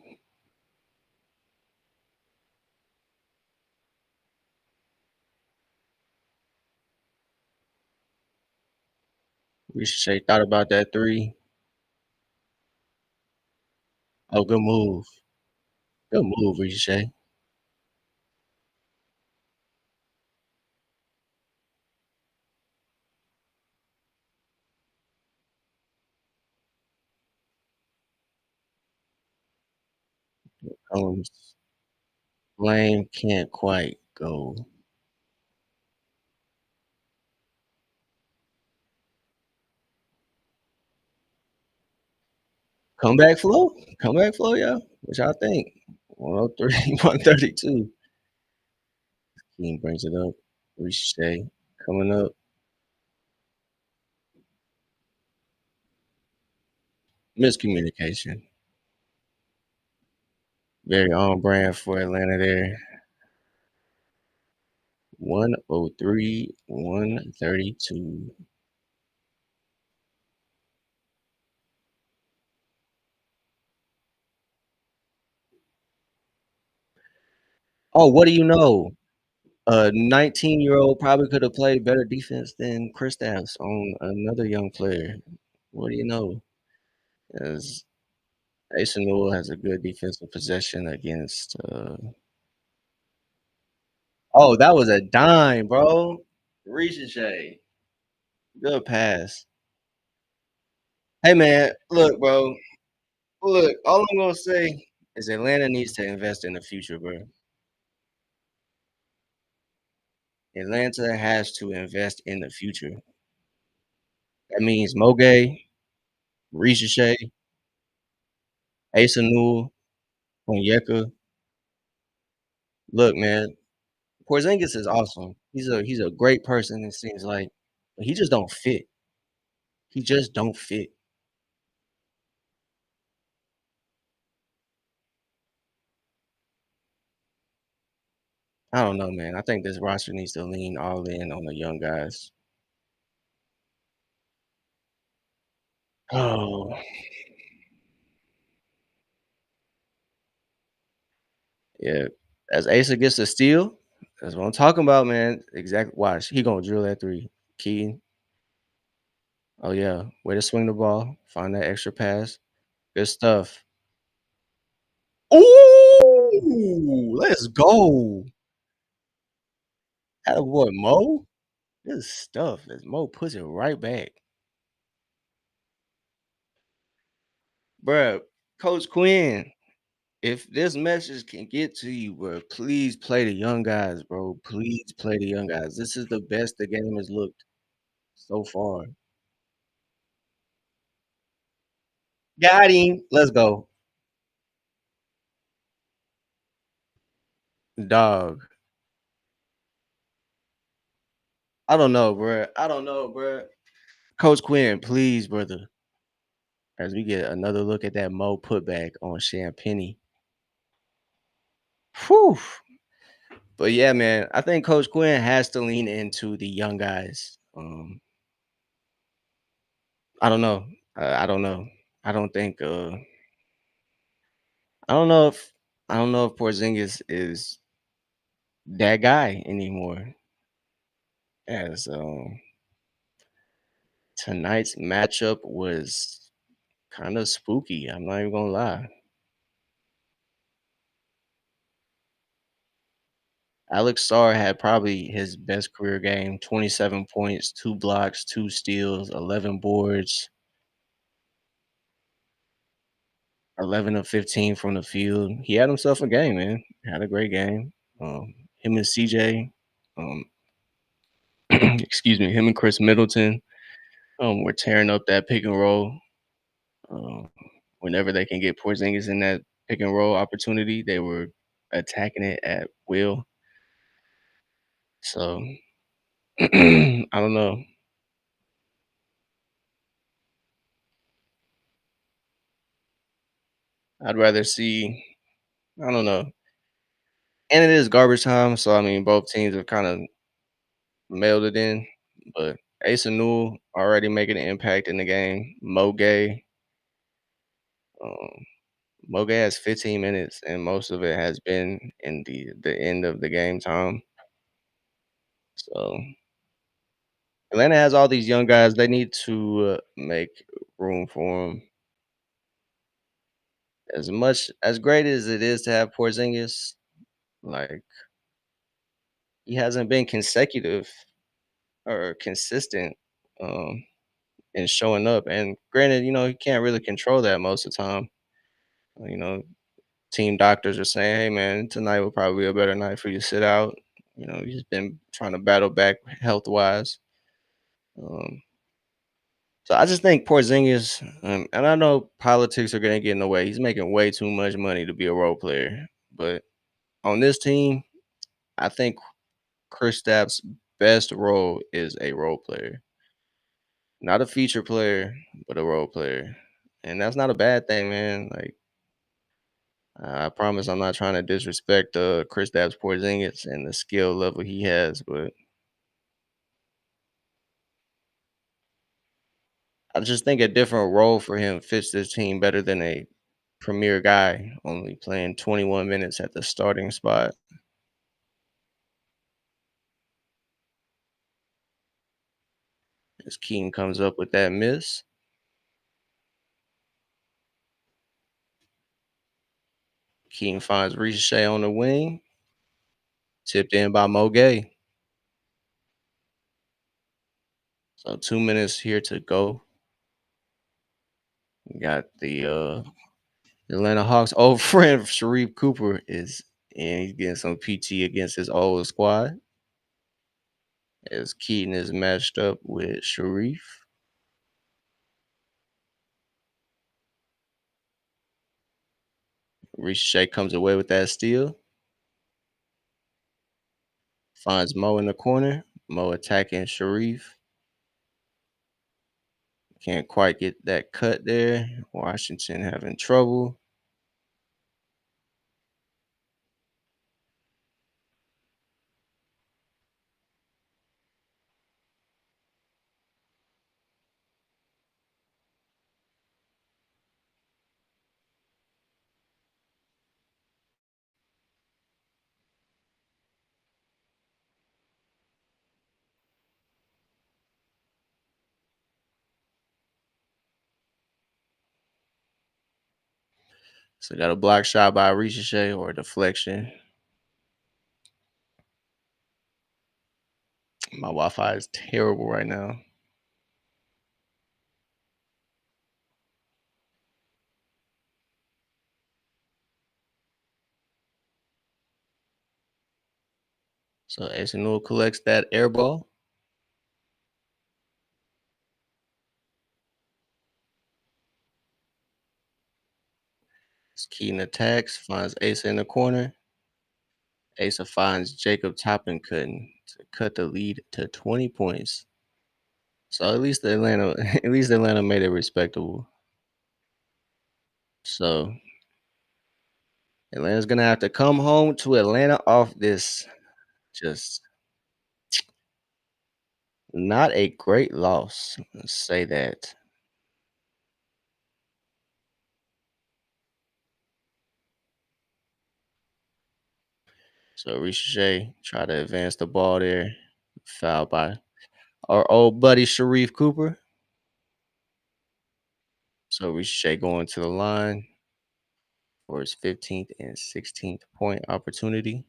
Ricochet thought about that three. Oh, good move. Good move, Ricochet. Um, Flame can't quite go. Comeback flow? Comeback flow, y'all? What y'all think? 103, 132. King brings it up. Ricochet coming up. Miscommunication. Very on brand for Atlanta there. 103, 132. Oh, what do you know? A 19-year-old probably could have played better defense than Kristaps on another young player. What do you know? As Asa Newell has a good defensive possession against, oh, that was a dime, bro. Ricochet. Good pass. Hey, man, look, bro. Look, all I'm gonna say is Atlanta needs to invest in the future, bro. Atlanta has to invest in the future. That means Moge, Ricochet, Asa Newell, Onyeka. Look, man, Porzingis is awesome. He's a great person, it seems like, but he just don't fit. He just don't fit. I don't know, man. I think this roster needs to lean all in on the young guys. Oh, yeah. As Asa gets the steal, that's what I'm talking about, man. Exactly. Watch, he gonna drill that three. Key. Oh yeah. Way to swing the ball. Find that extra pass. Good stuff. Ooh, let's go. That what Mo? Good stuff. As Mo puts it right back. Bruh, Coach Quinn, if this message can get to you, bro, please play the young guys, bro. Please play the young guys. This is the best the game has looked so far. Got him. Let's go. Dog. I don't know, bro. I don't know, bro. Coach Quinn, please, brother. As we get another look at that Mo putback on Champagny. Whew. But yeah, man, I think Coach Quinn has to lean into the young guys. I don't know. I don't know. I don't think. I don't know if. I don't know if Porzingis is that guy anymore. As tonight's matchup was kind of spooky. I'm not even gonna lie. Alex Sarr had probably his best career game: 27 points, 2 blocks, 2 steals, 11 boards, 11 of 15 from the field. He had himself a game, man. Had a great game. Him and CJ, um, excuse me, him and Chris Middleton, were tearing up that pick and roll. Um, Whenever they can get Porzingis in that pick and roll opportunity, they were attacking it at will. So I don't know. I'd rather see. I don't know. And it is garbage time, so I mean, both teams have kind of mailed it in. But Asa Newell already making an impact in the game. Um, Moge has 15 minutes, and most of it has been in the end of the game time. So Atlanta has all these young guys. They need to make room for them. As much as great as it is to have Porzingis, like he hasn't been consecutive or consistent in showing up. And granted, he can't really control that most of the time. You know, team doctors are saying, "Hey, man, tonight will probably be a better night for you to sit out." He's been trying to battle back health wise. Um, so I just think Porzingis, and I know politics are going to get in the way. He's making way too much money to be a role player, but on this team, I think Kristaps' best role is a role player, not a feature player, but a role player, and that's not a bad thing, man. Like I promise, I'm not trying to disrespect Kristaps Porzingis and the skill level he has, but I just think a different role for him fits this team better than a premier guy only playing 21 minutes at the starting spot. As Keaton comes up with that miss. Keaton finds Ricochet on the wing, tipped in by Mo Gay. So 2 minutes here to go. We got the Atlanta Hawks' old friend Sharif Cooper is in. He's getting some PT against his old squad as Keaton is matched up with Sharif. Ricochet comes away with that steal. Finds Mo in the corner. Mo attacking Sharif. Can't quite get that cut there. Washington having trouble. So got a block shot by Ricochet or a deflection. My Wi-Fi is terrible right now. So Arsenal collects that air ball. Keaton attacks, finds Asa in the corner. Asa finds Jacob Toppin cutting to cut the lead to 20 points. So at least Atlanta at least Atlanta made it respectable. So Atlanta's gonna have to come home to Atlanta off this just not a great loss. Let's say that. So Ricochet try to advance the ball there. Fouled by our old buddy Sharif Cooper. So Ricochet going to the line for his 15th and 16th point opportunity.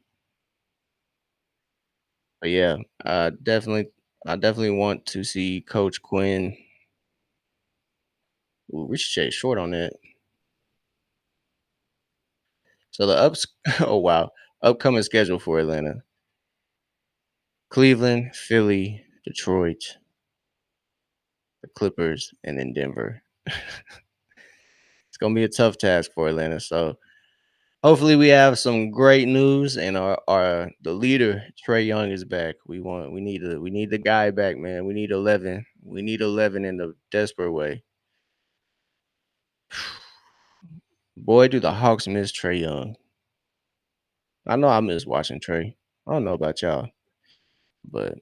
But yeah, I definitely want to see Coach Quinn. Ooh, Ricochet short on that. So the ups oh wow. Upcoming schedule for Atlanta. Cleveland, Philly, Detroit, the Clippers, and then Denver. It's gonna be a tough task for Atlanta. So hopefully we have some great news and our the leader, Trey Young, is back. We need the guy back, man. We need 11. We need 11 in a desperate way. Boy, do the Hawks miss Trey Young. I know I miss watching Trey. I don't know about y'all, but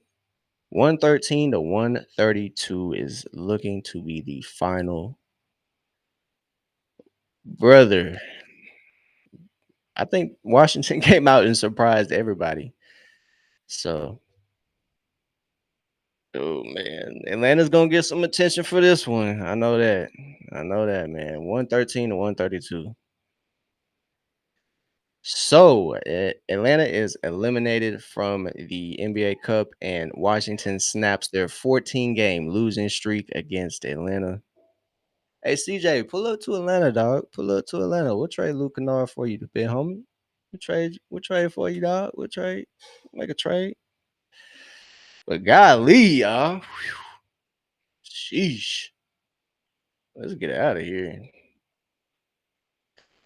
113 to 132 is looking to be the final. Brother, I think Washington came out and surprised everybody. So, oh man, Atlanta's gonna get some attention for this one. I know that. I know that, man. 113 to 132. So, Atlanta is eliminated from the NBA Cup, and Washington snaps their 14-game losing streak against Atlanta. Hey, CJ, pull up to Atlanta, dog. Pull up to Atlanta. We'll trade Luke Kennard for you, the big homie. We'll trade for you, dog. We'll trade. Make a trade. But golly, y'all. Sheesh. Let's get out of here.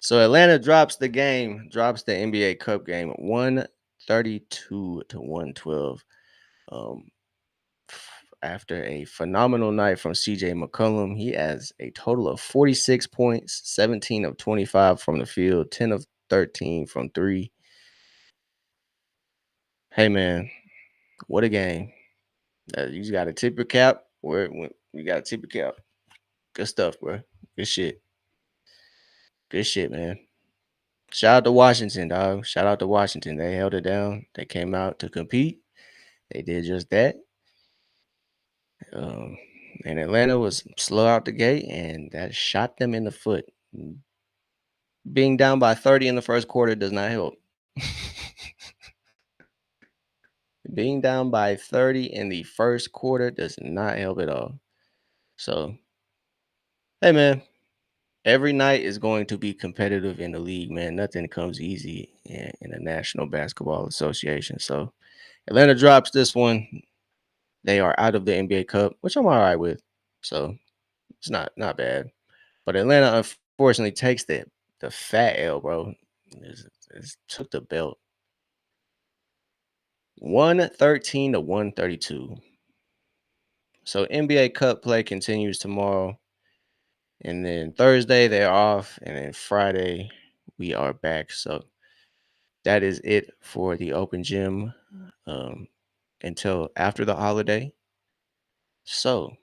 So Atlanta drops the NBA Cup game 132 to 112. Um, after a phenomenal night from CJ McCollum, he has a total of 46 points, 17 of 25 from the field, 10 of 13 from three. Hey man, what a game! You just got to tip your cap. You got to tip your cap. Good stuff, bro. Good shit. Good shit, man. Shout out to Washington, dog. Shout out to Washington. They held it down. They came out to compete. They did just that. Um, and Atlanta was slow out the gate, and that shot them in the foot Being down by 30 in the first quarter does not help. Being down by 30 in the first quarter does not help at all. So, hey man, every night is going to be competitive in the league, man. Nothing comes easy in the National Basketball Association. So, Atlanta drops this one. They are out of the NBA Cup, which I'm all right with. So, it's not bad. But Atlanta unfortunately takes the fat L, bro. Took the belt 113 to 132. So NBA Cup play continues tomorrow. And then Thursday they're off. And then Friday we are back. So that is it for the open gym um, until after the holiday. So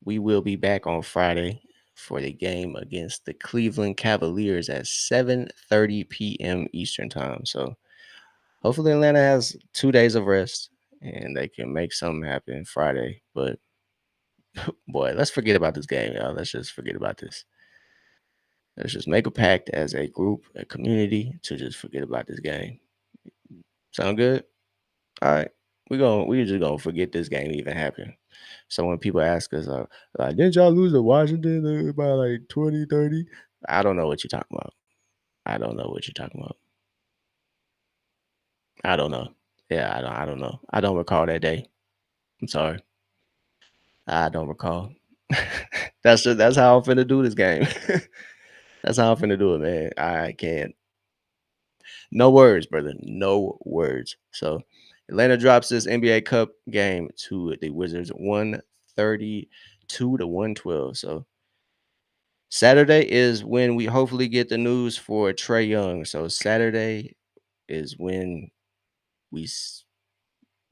we will be back on Friday for the game against the Cleveland Cavaliers at 7:30 p.m. Eastern time. So hopefully Atlanta has 2 days of rest and they can make something happen Friday. But boy, let's forget about this game, y'all. Let's just forget about this. Let's just make a pact as a group, a community, to just forget about this game. Sound good? All right. We just gonna forget this game even happened. So when people ask us, didn't y'all lose to Washington by like 20, 30? I don't know what you're talking about. I don't know what you're talking about. I don't know. Yeah, I don't know. I don't recall that day. I'm sorry. I don't recall. That's how I'm finna do this game. That's how I'm finna do it, man. I can't. No words, brother. No words. So Atlanta drops this NBA Cup game to the Wizards 132 to 112. So Saturday is when we hopefully get the news for Trey Young. So Saturday is when we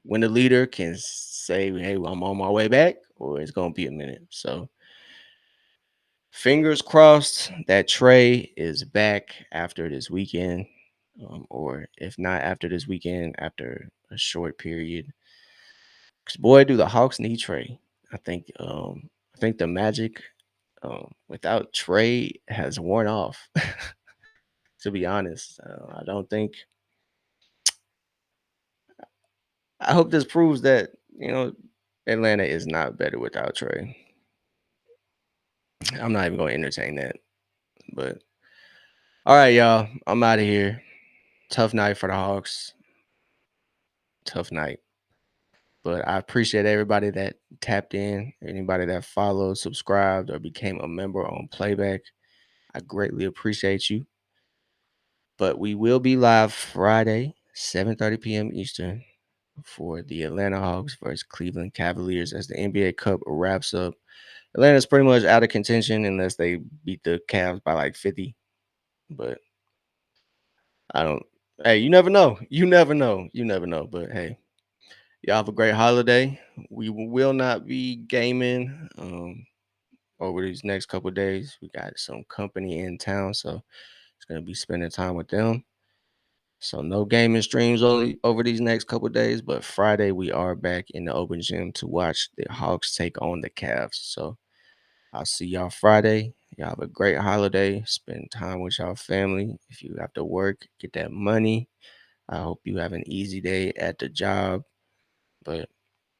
when the leader can say, "Hey, I'm on my way back," or it's gonna be a minute. So fingers crossed that Trey is back after this weekend, or if not after this weekend, after a short period. Because boy, do the Hawks need Trey. I think the magic without Trey has worn off. To be honest, I don't think. I hope this proves that Atlanta is not better without Trey. I'm not even going to entertain that. But all right, y'all, I'm out of here. Tough night for the Hawks. Tough night. But I appreciate everybody that tapped in, anybody that followed, subscribed, or became a member on Playback. I greatly appreciate you. But we will be live Friday, 7:30 p.m. Eastern, for the Atlanta Hawks versus Cleveland Cavaliers as the NBA Cup wraps up. Atlanta's pretty much out of contention unless they beat the Cavs by like 50. But I don't. Hey, you never know. You never know. You never know. But hey, y'all have a great holiday. We will not be gaming over these next couple days. We got some company in town, so it's gonna be spending time with them. So no gaming streams only over these next couple days. But Friday we are back in the open gym to watch the Hawks take on the Cavs. So I'll see y'all Friday. Y'all have a great holiday. Spend time with y'all family. If you have to work, get that money. I hope you have an easy day at the job. But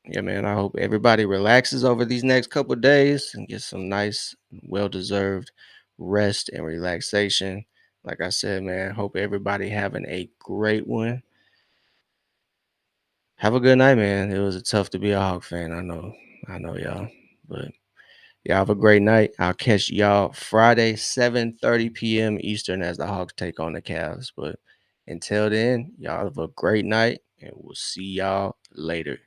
yeah, man, I hope everybody relaxes over these next couple of days and get some nice, well deserved rest and relaxation. Like I said, man, hope everybody having a great one. Have a good night, man. It was tough to be a Hawk fan. I know, y'all. But y'all have a great night. I'll catch y'all Friday, 7:30 p.m. Eastern as the Hawks take on the Cavs. But until then, y'all have a great night and we'll see y'all later.